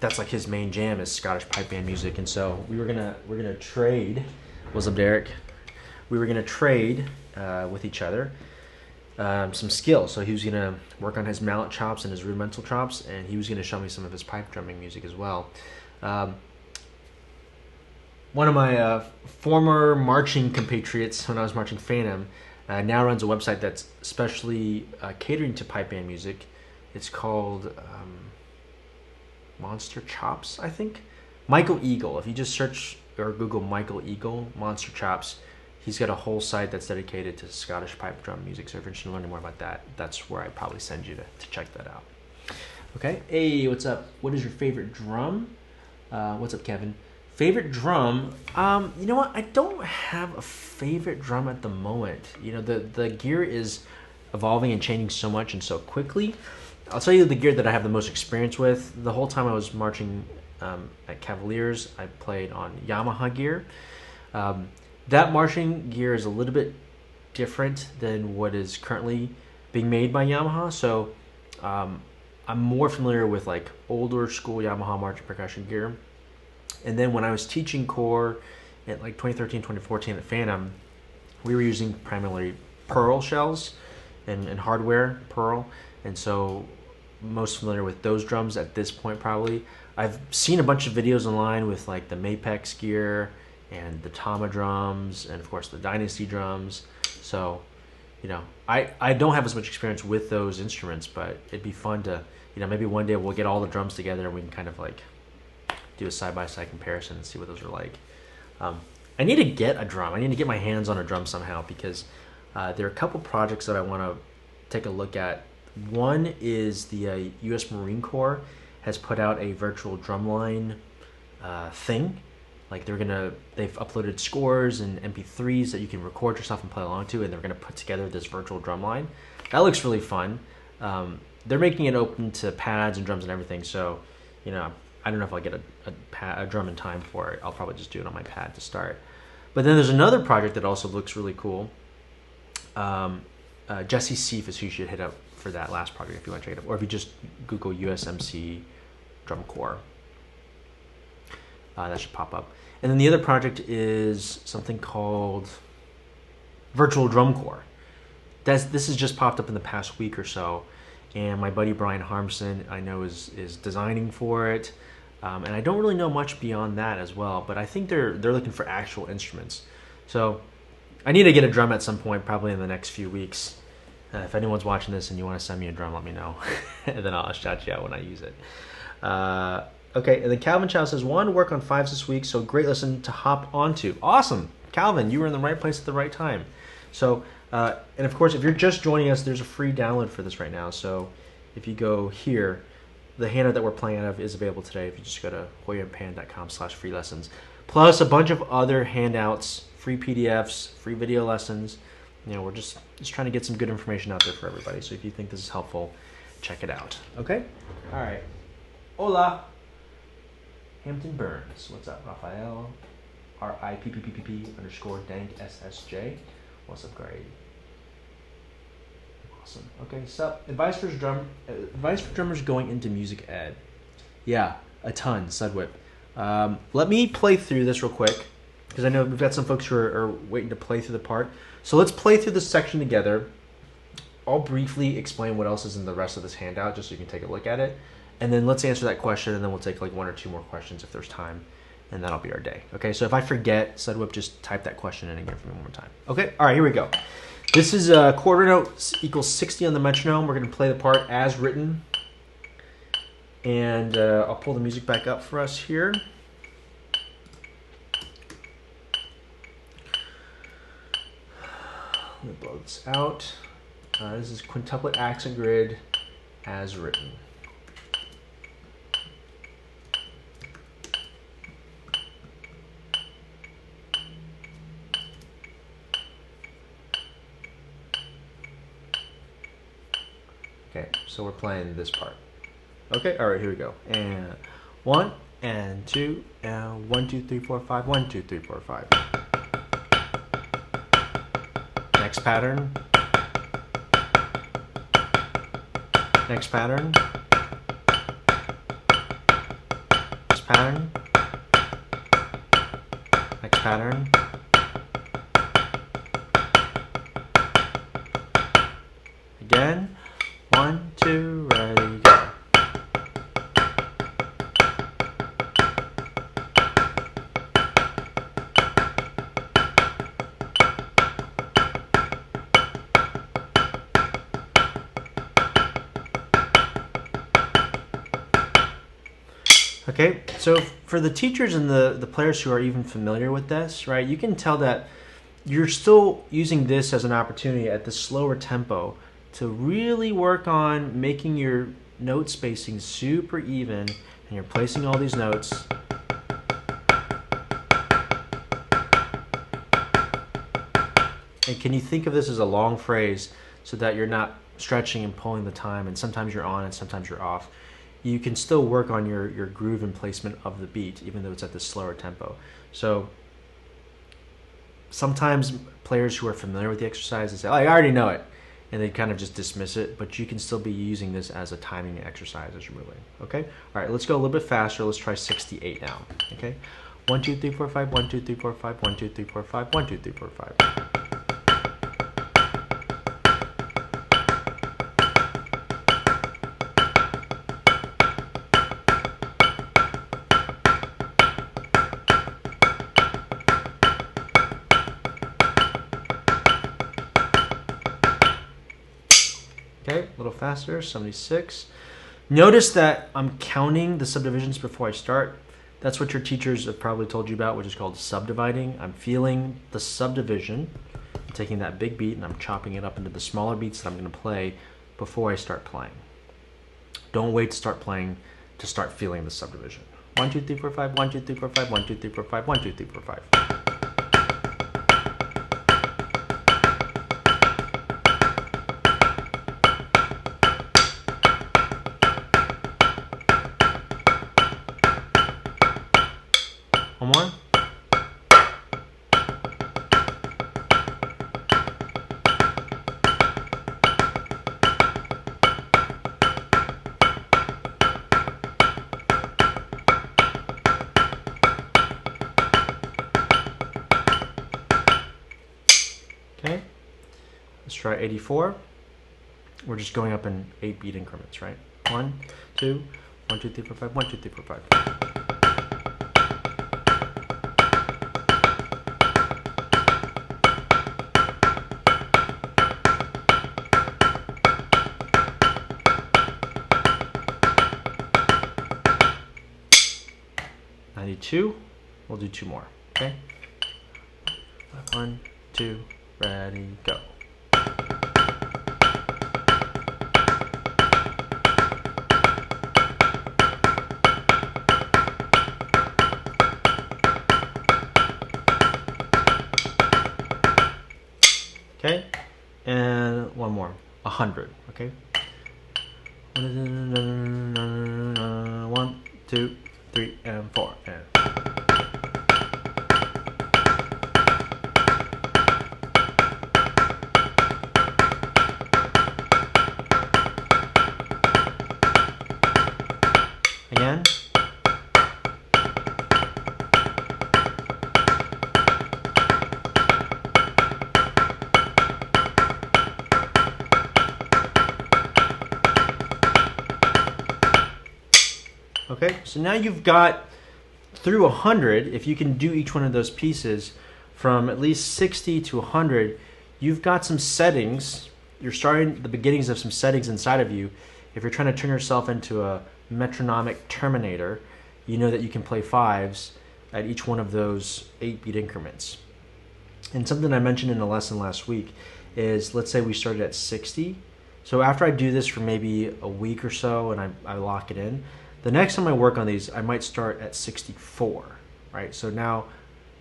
that's like his main jam is Scottish pipe band music, and so we're gonna trade. What's up, Derek? We were gonna trade with each other some skills. So he was gonna work on his mallet chops and his rudimental chops, and he was gonna show me some of his pipe drumming music as well. One of my former marching compatriots when I was marching Phantom now runs a website that's especially catering to pipe band music. It's called Monster Chops, I think. Michael Eagle. If you just search or Google Michael Eagle, Monster Chops, he's got a whole site that's dedicated to Scottish pipe drum music. So if you're interested in learning more about that, that's where I'd probably send you to check that out. Okay. Hey, what's up? What is your favorite drum? What's up, Kevin? Favorite drum? You know what? I don't have a favorite drum at the moment. You know, the gear is evolving and changing so much and so quickly. I'll tell you the gear that I have the most experience with. The whole time I was marching at Cavaliers, I played on Yamaha gear. That marching gear is a little bit different than what is currently being made by Yamaha. So I'm more familiar with like older school Yamaha marching percussion gear. And then when I was teaching core at like 2013, 2014 at Phantom, we were using primarily Pearl shells and hardware Pearl. And so most familiar with those drums at this point probably. I've seen a bunch of videos online with like the Mapex gear and the Tama drums and of course the Dynasty drums. So, you know, I don't have as much experience with those instruments, but it'd be fun to, you know, maybe one day we'll get all the drums together and we can kind of like do a side-by-side comparison and see what those are like. I need to get a drum. I need to get my hands on a drum somehow because there are a couple projects that I want to take a look at. One is the U.S. Marine Corps has put out a virtual drumline thing. Like they've uploaded scores and MP3s that you can record yourself and play along to, and they're gonna put together this virtual drumline. That looks really fun. They're making it open to pads and drums and everything, so you know, I don't know if I'll get a drum in time for it. I'll probably just do it on my pad to start. But then there's another project that also looks really cool. Jesse Seif is who you should hit up for that last project if you want to check it out. Or if you just Google USMC Drum Corps. That should pop up. And then the other project is something called Virtual Drum Corps. This has just popped up in the past week or so. And my buddy Brian Harmson, I know, is designing for it. And I don't really know much beyond that as well, but I think they're looking for actual instruments. So I need to get a drum at some point, probably in the next few weeks. If anyone's watching this and you want to send me a drum, let me know. And then I'll shout you out when I use it. Okay, and then Calvin Chow says, wanted to work on fives this week, so great lesson to hop onto. Awesome. Calvin, you were in the right place at the right time. So, and of course, if you're just joining us, there's a free download for this right now. So if you go here, the handout that we're playing out of is available today if you just go to hoyerpan.com/free lessons. Plus a bunch of other handouts, free PDFs, free video lessons. You know, we're just trying to get some good information out there for everybody. So if you think this is helpful, check it out. Okay? All right. Hola. Hampton Burns. What's up, Raphael? RIPPPP _dank SSJ. What's up, Grady? Awesome. Okay, so advice for drummers going into music ed. Yeah, a ton, Sudwhip. Let me play through this real quick, because I know we've got some folks who are waiting to play through the part. So let's play through this section together. I'll briefly explain what else is in the rest of this handout, just so you can take a look at it. And then let's answer that question, and then we'll take like 1 or 2 more questions if there's time, and that'll be our day. Okay, so if I forget, Sudwhip, just type that question in again for me one more time. Okay, all right, here we go. This is a quarter note equals 60 on the metronome. We're going to play the part as written. And I'll pull the music back up for us here. Let me blow this out. This is quintuplet accent grid as written. Okay, so we're playing this part. Okay, all right, here we go. And 1 and 2 and 1 2 3 4 5 1 2 3 4 5. Next pattern. Next pattern. Next pattern. Next pattern. Again. 1 2 ready, go. Okay, so for the teachers and the players who are even familiar with this, right, you can tell that you're still using this as an opportunity at the slower tempo to really work on making your note spacing super even, and you're placing all these notes. And can you think of this as a long phrase so that you're not stretching and pulling the time, and sometimes you're on and sometimes you're off. You can still work on your groove and placement of the beat, even though it's at this slower tempo. So sometimes players who are familiar with the exercise, they say, oh, I already know it, and they kind of just dismiss it, but you can still be using this as a timing exercise as you're moving. Okay? All right, let's go a little bit faster. Let's try 68 now. Okay? 1 2 3 4 5 1 2 3 4 5 1 2 3 4 5 1 2 3 4 5. Okay, a little faster, 76. Notice that I'm counting the subdivisions before I start. That's what your teachers have probably told you about, which is called subdividing. I'm feeling the subdivision. I'm taking that big beat and I'm chopping it up into the smaller beats that I'm going to play before I start playing. Don't wait to start playing to start feeling the subdivision. 1 2 3 4 5 1 2 3 4 5 1 2 3 4 5 1 2 3 4 5. One more. Okay, let's try 84. We're just going up in 8-beat increments, right? 1 2 1 2 3 4 5 1 2 3 4 5. We'll do 2 more. Okay. 1 2 ready, go. Okay, and one more. 100. Okay. 1 2 3 and 4 and. Again. Okay, so now you've got through 100, if you can do each one of those pieces from at least 60 to 100, you've got some settings. You're starting the beginnings of some settings inside of you. If you're trying to turn yourself into a metronomic terminator, you know that you can play fives at each one of those 8-beat increments. And something I mentioned in the lesson last week is, let's say we started at 60. So after I do this for maybe a week or so and I lock it in, the next time I work on these, I might start at 64, right? So now,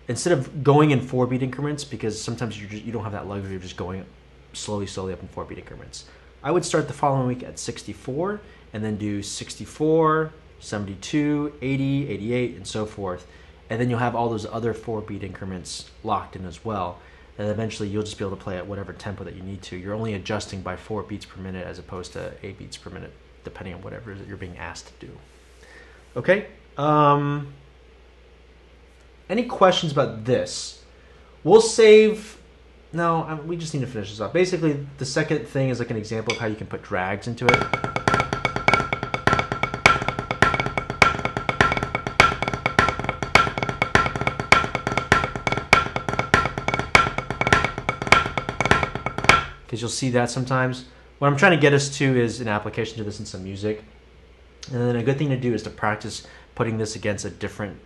instead of going in 4-beat increments, because sometimes you don't have that luxury of just going slowly up in 4-beat increments, I would start the following week at 64, and then do 64, 72, 80, 88, and so forth. And then you'll have all those other 4-beat increments locked in as well. And eventually you'll just be able to play at whatever tempo that you need to. You're only adjusting by 4 beats per minute as opposed to 8 beats per minute, depending on whatever it is that you're being asked to do. Okay? Any questions about this? We'll save... No, we just need to finish this off. Basically, the second thing is like an example of how you can put drags into it. Because you'll see that sometimes. What I'm trying to get us to is an application to this in some music. And then a good thing to do is to practice putting this against a different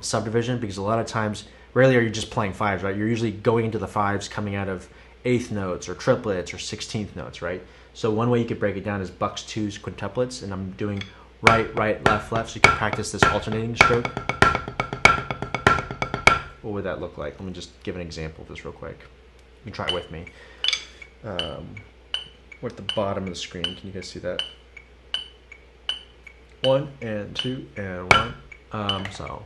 subdivision, because a lot of times, rarely are you just playing fives, right? You're usually going into the fives coming out of 8th notes or triplets or 16th notes, right? So one way you could break it down is bucks, twos, quintuplets, and I'm doing right, left, so you can practice this alternating stroke. What would that look like? Let me just give an example of this real quick. You can try it with me. We're at the bottom of the screen. Can you guys see that? 1 and 2 and 1. So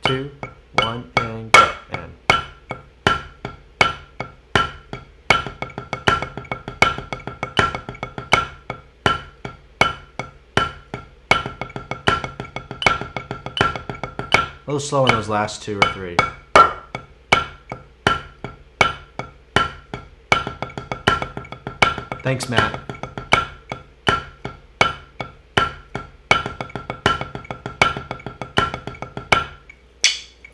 2, 1, and go. And a little slow in those last 2 or 3. Thanks, Matt.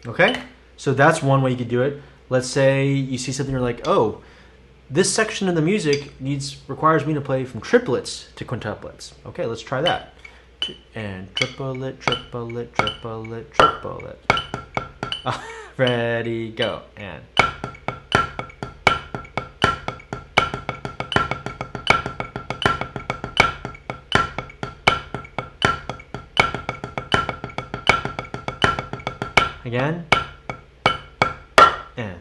Okay, so that's one way you could do it. Let's say you see something, you're like, oh, this section of the music requires me to play from triplets to quintuplets. Okay, let's try that. And triplet, triplet, triplet, triplet. Ready, go, and. Again, and.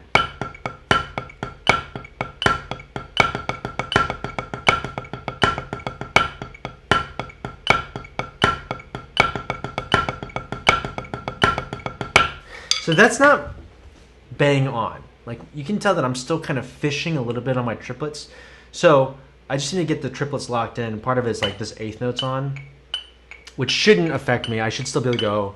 So that's not bang on. Like, you can tell that I'm still kind of fishing a little bit on my triplets. So I just need to get the triplets locked in. Part of it is like this 8th note's on, which shouldn't affect me. I should still be able to go.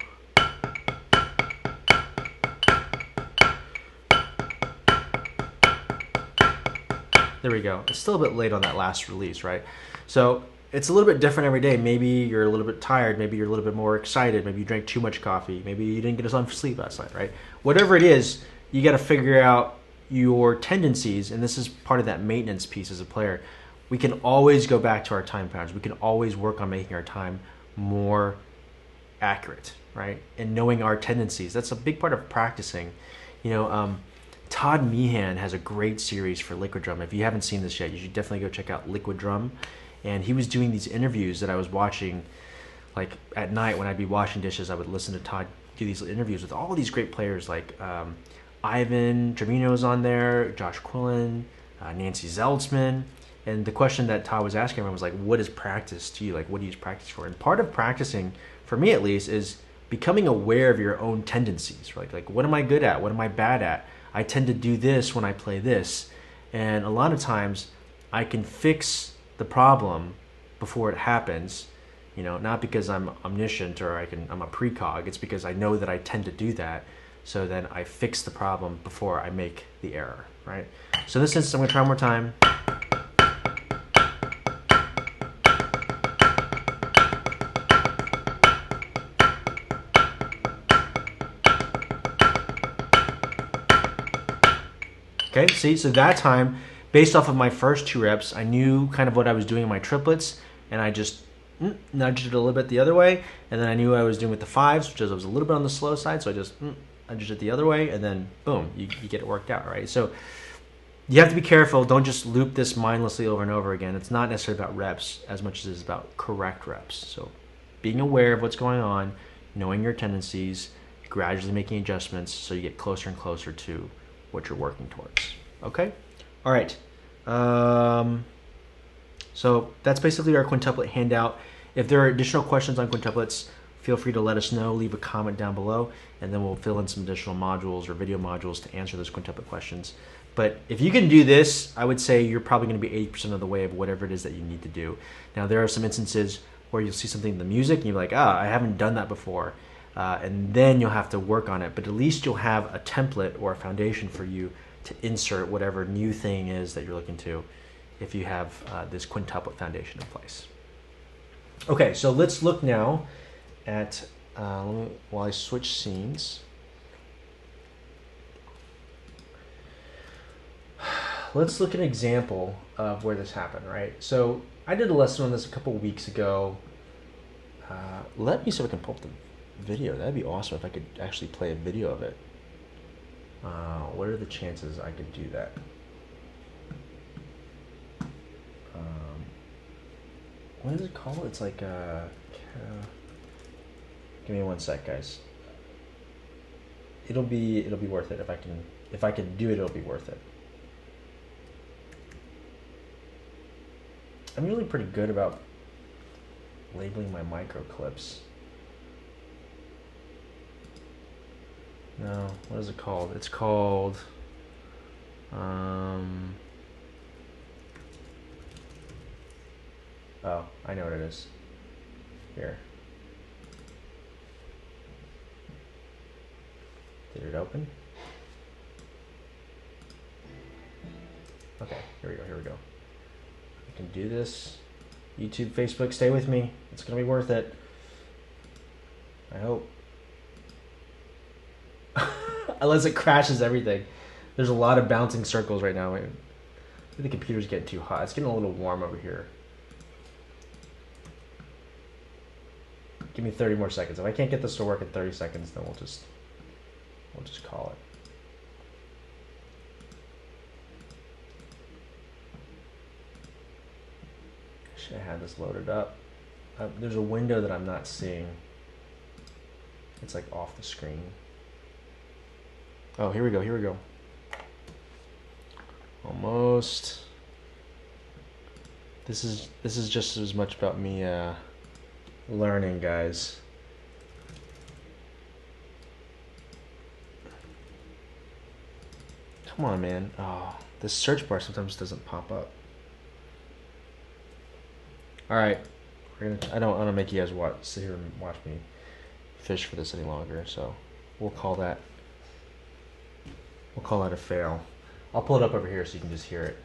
There we go. It's still a bit late on that last release, right? So it's a little bit different every day. Maybe you're a little bit tired. Maybe you're a little bit more excited. Maybe you drank too much coffee. Maybe you didn't get enough sleep last night, right? Whatever it is, you got to figure out your tendencies, and this is part of that maintenance piece as a player. We can always go back to our time patterns. We can always work on making our time more accurate, right? And knowing our tendencies. That's a big part of practicing. You know, Todd Meehan has a great series for Liquid Drum. If you haven't seen this yet, you should definitely go check out Liquid Drum. And he was doing these interviews that I was watching, like at night when I'd be washing dishes. I would listen to Todd do these interviews with all these great players, like Ivan Trevino's on there, Josh Quillen, Nancy Zeltzman. And the question that Todd was asking everyone was like, what is practice to you? Like, what do you practice for? And part of practicing, for me at least, is becoming aware of your own tendencies. Right? Like, what am I good at? What am I bad at? I tend to do this when I play this. And a lot of times I can fix the problem before it happens. Not because I'm omniscient or I'm a precog. It's because I know that I tend to do that. So then I fix the problem before I make the error, right? So in this instance, I'm going to try one more time. Okay, see, so that time, based off of my first 2 reps, I knew kind of what I was doing in my triplets, and I just nudged it a little bit the other way, and then I knew what I was doing with the 5s, which was a little bit on the slow side, so I just nudged it the other way, and then boom, you get it worked out, right? So you have to be careful. Don't just loop this mindlessly over and over again. It's not necessarily about reps as much as it's about correct reps. So being aware of what's going on, knowing your tendencies, gradually making adjustments so you get closer and closer to what you're working towards. Okay? All right. So that's basically our quintuplet handout. If there are additional questions on quintuplets, feel free to let us know. Leave a comment down below, and then we'll fill in some additional modules or video modules to answer those quintuplet questions. But if you can do this, I would say you're probably going to be 80% of the way of whatever it is that you need to do. Now, there are some instances where you'll see something in the music, and you're like, I haven't done that before. And then you'll have to work on it. But at least you'll have a template or a foundation for you to insert whatever new thing is that you're looking to if you have this quintuplet foundation in place. Okay, so let's look now at, while I switch scenes, let's look at an example of where this happened, right? So I did a lesson on this a couple weeks ago. Let me see if I can pull up the video. That'd be awesome if I could actually play a video of it. What are the chances I could do that? What is it called? It's like give me 1 sec, guys. It'll be worth it if I can do it. It'll be worth it. I'm really pretty good about labeling my micro clips. No, what is it called? It's called oh, I know what it is. Here. Did it open? Okay, here we go. I can do this. YouTube, Facebook, stay with me. It's gonna be worth it. I hope. Unless it crashes everything. There's a lot of bouncing circles right now. The computer's getting too hot. It's getting a little warm over here. Give me 30 more seconds. If I can't get this to work in 30 seconds, then we'll just call it. Should have had this loaded up. There's a window that I'm not seeing. It's like off the screen. Oh, here we go. Almost. This is just as much about me learning, guys. Come on, man. Oh, this search bar sometimes doesn't pop up. All right, I don't want to make you guys sit here and watch me fish for this any longer. So we'll call that a fail. I'll pull it up over here so you can just hear it.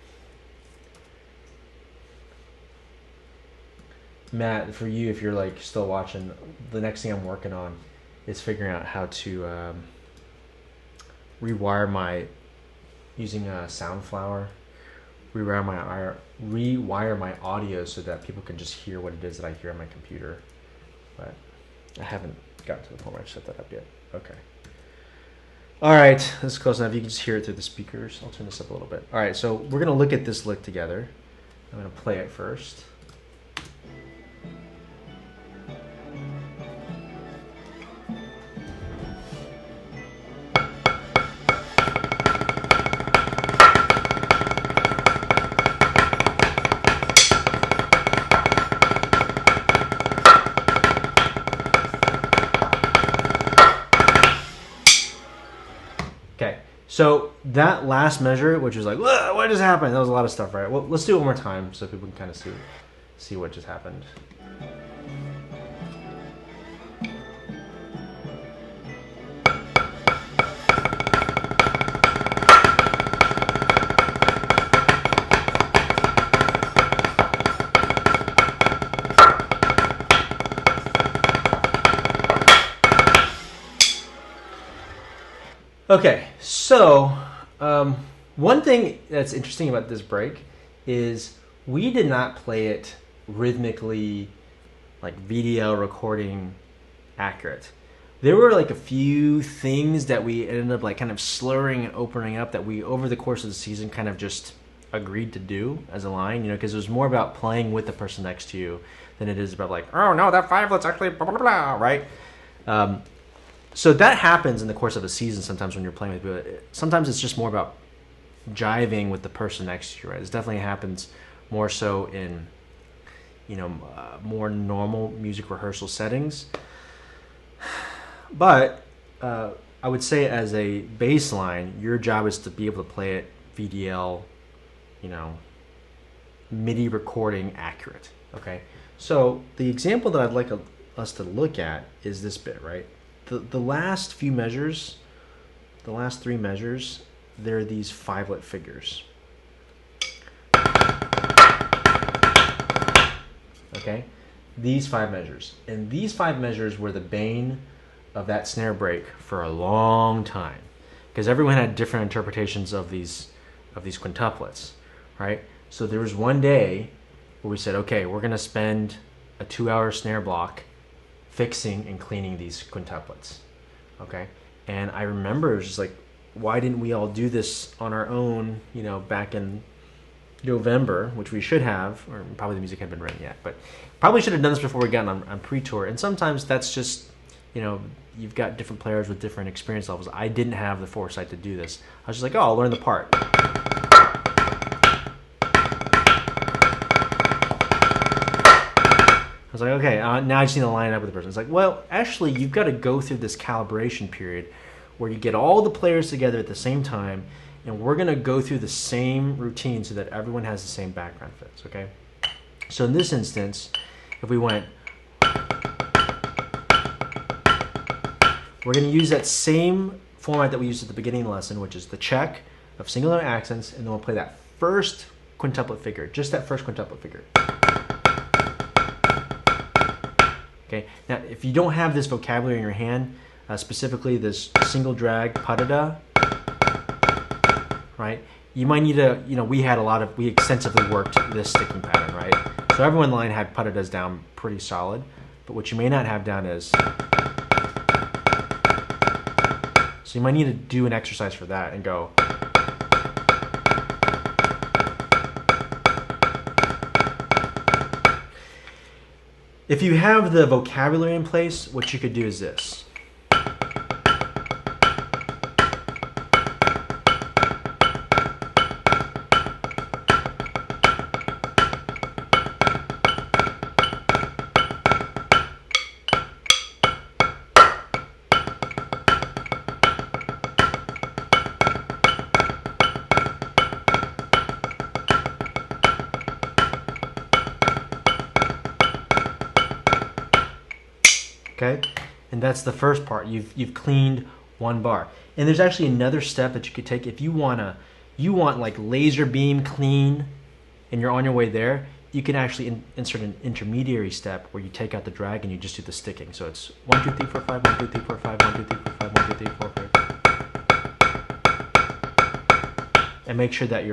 Matt, for you, if you're like still watching, the next thing I'm working on is figuring out how to rewire using Soundflower, rewire my audio so that people can just hear what it is that I hear on my computer. But I haven't gotten to the point where I've set that up yet. Okay. All right, this is close enough. You can just hear it through the speakers. I'll turn this up a little bit. All right, so we're gonna look at this lick together. I'm gonna play it first. So that last measure, which was like, what just happened? That was a lot of stuff, right? Well, let's do it one more time so people can kind of see see what just happened. Okay, so one thing that's interesting about this break is we did not play it rhythmically, like video recording accurate. There were like a few things that we ended up like kind of slurring and opening up that we over the course of the season kind of just agreed to do as a line, you know, because it was more about playing with the person next to you than it is about like, oh no, that fivelet's actually blah blah blah, right? So that happens in the course of a season sometimes when you're playing with people. Sometimes it's just more about jiving with the person next to you, right? This definitely happens more so in, you know, more normal music rehearsal settings. But I would say as a baseline, your job is to be able to play it VDL, you know, MIDI recording accurate, okay? So the example that I'd like us to look at is this bit, right? The last few measures, the last three measures, they're these fivelet figures. Okay? These 5 measures. And these 5 measures were the bane of that snare break for a long time. Because everyone had different interpretations of these quintuplets, right? So there was one day where we said, okay, we're going to spend a 2-hour snare block fixing and cleaning these quintuplets, okay? And I remember it was just like, why didn't we all do this on our own, you know, back in November, which we should have, or probably the music hadn't been written yet, but probably should have done this before we got on pre-tour. And sometimes that's just, you know, you've got different players with different experience levels. I didn't have the foresight to do this. I was just like, oh, I'll learn the part. I was like, okay, now I just need to line up with the person. It's like, well, actually, you've got to go through this calibration period where you get all the players together at the same time, and we're going to go through the same routine so that everyone has the same background fits, okay? So in this instance, if we went, we're going to use that same format that we used at the beginning of the lesson, which is the check of single note accents, and then we'll play that first quintuplet figure, just that first quintuplet figure. Okay. Now, if you don't have this vocabulary in your hand, specifically this single drag pa-da-da, right? You might need to, you know, we extensively worked this sticking pattern, right? So everyone in the line had pa-da-das down pretty solid, but what you may not have down is, so you might need to do an exercise for that and go, if you have the vocabulary in place, what you could do is this. Okay, and that's the first part. You've cleaned one bar, and there's actually another step that you could take if you want like laser beam clean, and you're on your way there. You can actually insert an intermediary step where you take out the drag and you just do the sticking. So it's 1 2 3 4 5 1 2 3 4 5 1 2 3 4 5 1 2 3 4 5, and make sure that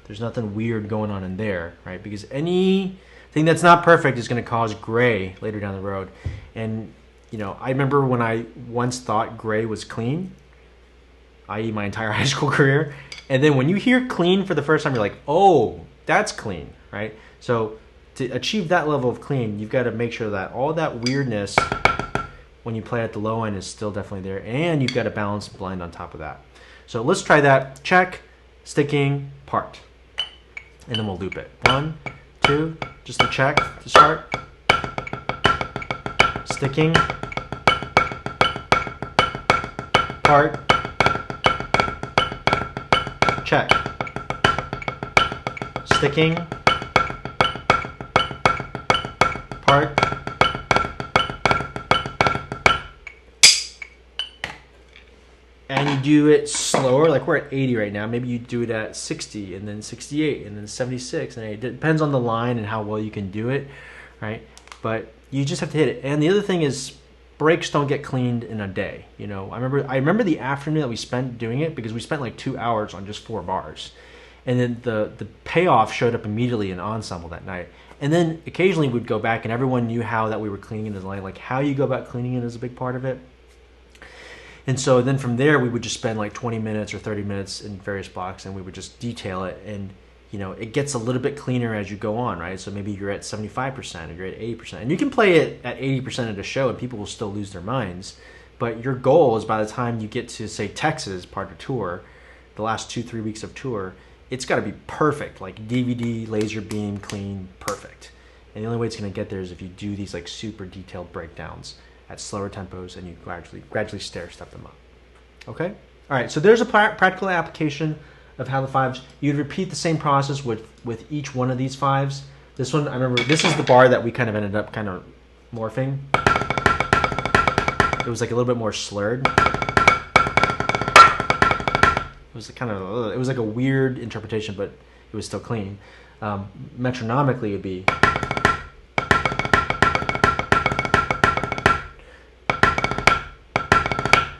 there's nothing weird going on in there, right? Because anything that's not perfect is going to cause gray later down the road. And, you know, I remember when I once thought gray was clean, i.e. my entire high school career. And then when you hear clean for the first time, you're like, oh, that's clean, right? So to achieve that level of clean, you've got to make sure that all that weirdness when you play at the low end is still definitely there. And you've got a balanced blend on top of that. So let's try that. Check, sticking, part. And then we'll loop it. 1, 2, just a check to start. Sticking. Part. Check. Sticking. part. And you do it slower, like we're at 80 right now. Maybe you do it at 60 and then 68 and then 76. And it depends on the line and how well you can do it, right? But you just have to hit it. And the other thing is breaks don't get cleaned in a day. You know, I remember the afternoon that we spent doing it because we spent like 2 hours on just 4 bars. And then the payoff showed up immediately in ensemble that night. And then occasionally we'd go back and everyone knew how that we were cleaning it as like how you go about cleaning it is a big part of it. And so then from there, we would just spend like 20 minutes or 30 minutes in various blocks and we would just detail it. And, you know, it gets a little bit cleaner as you go on, right? So maybe you're at 75% or you're at 80%. And you can play it at 80% of the show and people will still lose their minds. But your goal is by the time you get to, say, Texas, part of tour, the last 2-3 weeks of tour, it's got to be perfect, like DVD, laser beam, clean, perfect. And the only way it's going to get there is if you do these like super detailed breakdowns at slower tempos and you gradually stair step them up. Okay? All right, so there's a practical application of how the fives, you'd repeat the same process with each one of these fives. This one, I remember, this is the bar that we kind of ended up kind of morphing. It was like a little bit more slurred. It was kind of, it was like a weird interpretation, but it was still clean. Metronomically, it would be.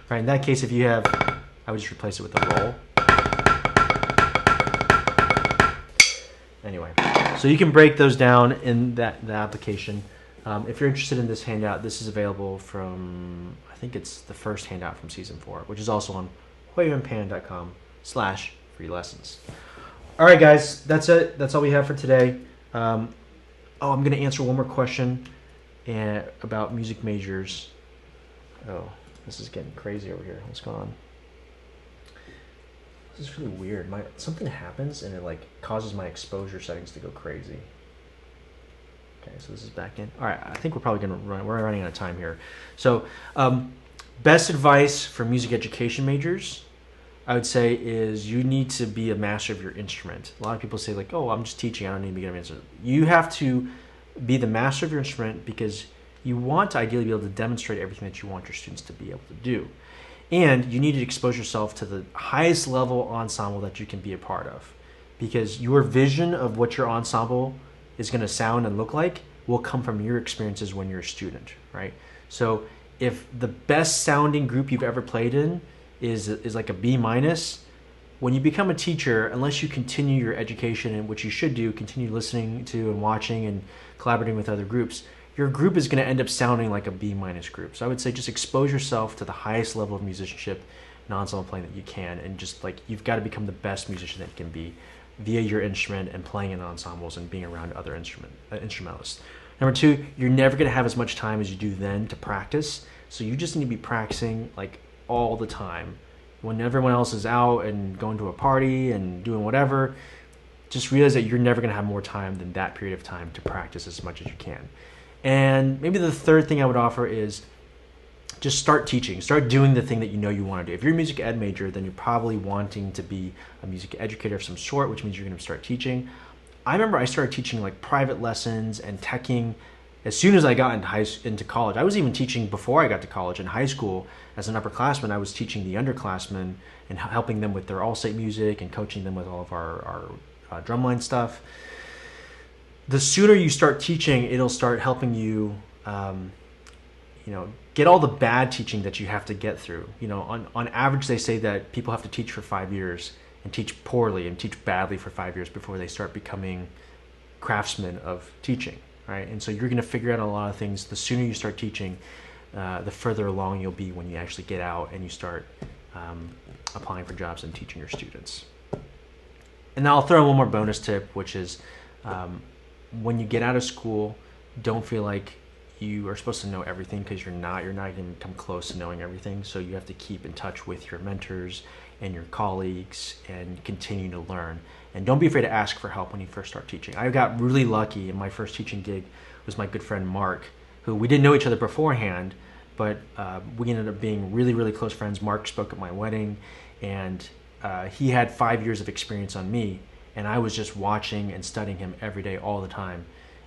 Right, in that case, if you have, I would just replace it with a roll. Anyway, so you can break those down in the application. If you're interested in this handout, this is available from, I think it's the first handout from season 4, which is also on HoYuanPan.com/free lessons. All right, guys, that's it. That's all we have for today. I'm going to answer one more question about music majors. Oh. This is getting crazy over here. What's going on? This is really weird. Something happens and it like causes my exposure settings to go crazy. Okay, so this is back in. All right, I think we're probably going to we're running out of time here. So best advice for music education majors, I would say, is you need to be a master of your instrument. A lot of people say like, oh, I'm just teaching. I don't need to be an instrument. You have to be the master of your instrument because you want to ideally be able to demonstrate everything that you want your students to be able to do. And you need to expose yourself to the highest level ensemble that you can be a part of. Because your vision of what your ensemble is going to sound and look like will come from your experiences when you're a student, right? So if the best sounding group you've ever played in is like a B-, when you become a teacher, unless you continue your education, and which you should do, continue listening to and watching and collaborating with other groups, your group is going to end up sounding like a B- group. So I would say just expose yourself to the highest level of musicianship and ensemble playing that you can, and just like you've got to become the best musician that you can be via your instrument and playing in ensembles and being around other instrumentalists. Number 2, you're never going to have as much time as you do then to practice, so you just need to be practicing like all the time. When everyone else is out and going to a party and doing whatever, just realize that you're never going to have more time than that period of time to practice as much as you can. And maybe the third thing I would offer is just start teaching. Start doing the thing that you know you want to do. If you're a music ed major, then you're probably wanting to be a music educator of some sort, which means you're going to start teaching. I remember I started teaching like private lessons and teching as soon as I got into college. I was even teaching before I got to college. In high school, as an upperclassman, I was teaching the underclassmen and helping them with their all-state music and coaching them with all of our drumline stuff. The sooner you start teaching, it'll start helping you, get all the bad teaching that you have to get through. You know, on average, they say that people have to teach for 5 years and teach poorly and teach badly for 5 years before they start becoming craftsmen of teaching, right? And so you're going to figure out a lot of things. The sooner you start teaching, the further along you'll be when you actually get out and you start applying for jobs and teaching your students. And now I'll throw in one more bonus tip, which is when you get out of school, don't feel like you are supposed to know everything, because you're not. You're not going to come close to knowing everything. So you have to keep in touch with your mentors and your colleagues and continue to learn. And don't be afraid to ask for help when you first start teaching. I got really lucky, and my first teaching gig was my good friend Mark, who we didn't know each other beforehand, but we ended up being really, really close friends. Mark spoke at my wedding, and he had 5 years of experience on me, and I was just watching and studying him every day, all the time.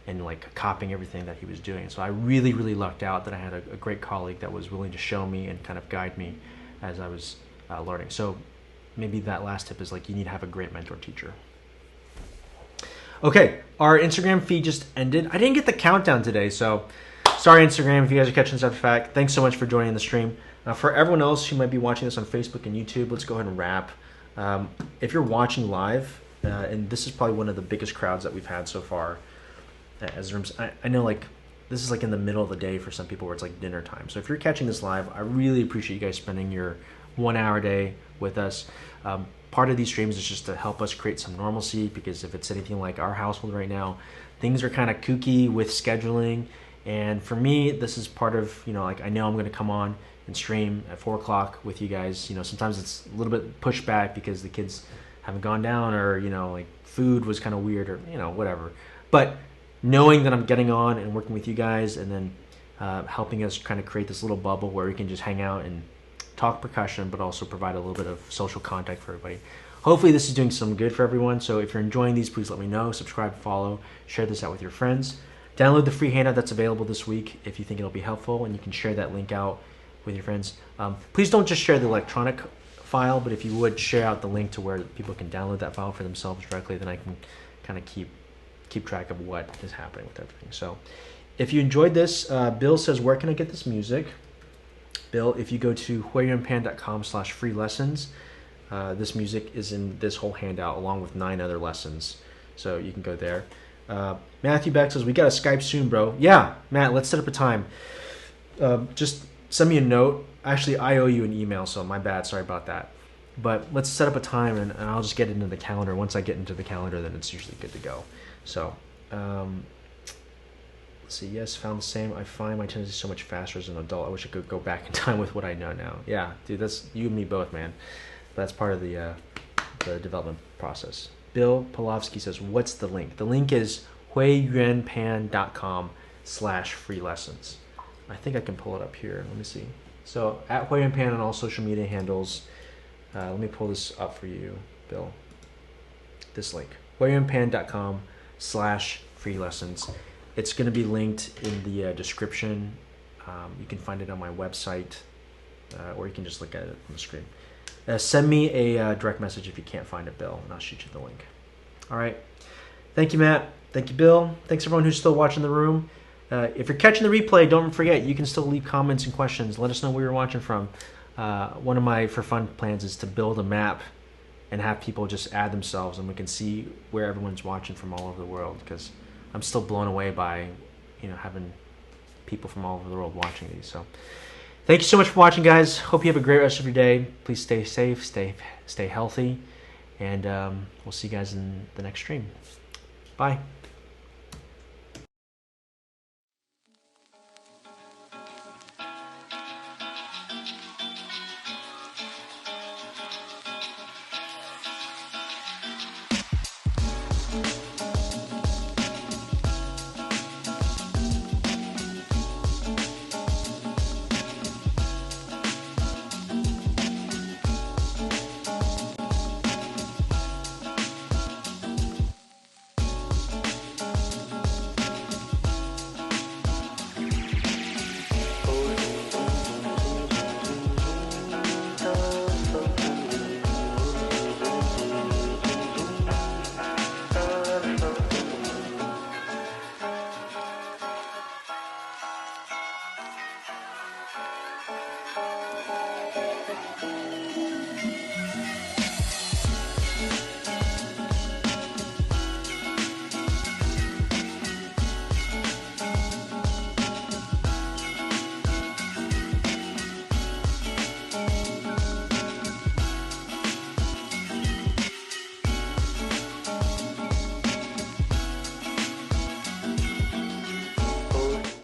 and like copying everything that he was doing. So I really, really lucked out that I had a great colleague that was willing to show me and kind of guide me as I was learning. So maybe that last tip is like you need to have a great mentor teacher. Okay, our Instagram feed just ended. I didn't get the countdown today, so sorry Instagram if you guys are catching this after the fact. Thanks so much for joining the stream. For everyone else who might be watching this on Facebook and YouTube, let's go ahead and wrap. If you're watching live, and this is probably one of the biggest crowds that we've had so far as rooms. I know like this is like in the middle of the day for some people where it's like dinner time. So if you're catching this live, I really appreciate you guys spending your 1 hour day with us. Part of these streams is just to help us create some normalcy, because if it's anything like our household right now, things are kind of kooky with scheduling. And for me, this is part of, like I know I'm going to come on and stream at 4 o'clock with you guys. Sometimes it's a little bit pushed back because the kids haven't gone down, or, like food was kind of weird, or, whatever. But knowing that I'm getting on and working with you guys, and then helping us kind of create this little bubble where we can just hang out and talk percussion, but also provide a little bit of social contact for everybody. Hopefully this is doing some good for everyone. So if you're enjoying these, please let me know. Subscribe, follow, share this out with your friends. Download the free handout that's available this week if you think it'll be helpful, and you can share that link out with your friends. Please don't just share the electronic file, but if you would, share out the link to where people can download that file for themselves directly, then I can kind of keep track of what is happening with everything. So if you enjoyed this, Bill says, where can I get this music? Bill, if you go to huiyuanpan.com/free lessons, this music is in this whole handout along with 9 other lessons. So you can go there. Matthew Beck says, we got a Skype soon, bro. Yeah, Matt, let's set up a time. Just send me a note. Actually, I owe you an email, so my bad. Sorry about that. But let's set up a time, and I'll just get into the calendar. Once I get into the calendar, then it's usually good to go. So, let's see. Yes, found the same. I find my tendency so much faster as an adult. I wish I could go back in time with what I know now. Yeah, dude, that's you and me both, man. That's part of the development process. Bill Polovsky says, what's the link? The link is huiyuanpan.com/free lessons. I think I can pull it up here. Let me see. So at huiyuanpan on all social media handles. Let me pull this up for you, Bill. This link, huiyuanpan.com/free lessons. It's going to be linked in the description. You can find it on my website, or you can just look at it on the screen. Send me a direct message if you can't find it, Bill, and I'll shoot you the link. All right. Thank you, Matt. Thank you, Bill. Thanks, everyone who's still watching the room. If you're catching the replay, don't forget, you can still leave comments and questions. Let us know where you're watching from. One of my for fun plans is to build a map and have people just add themselves, and we can see where everyone's watching from all over the world, because I'm still blown away by having people from all over the world watching these. So thank you so much for watching, guys. Hope you have a great rest of your day. Please stay safe, stay healthy, and we'll see you guys in the next stream. Bye.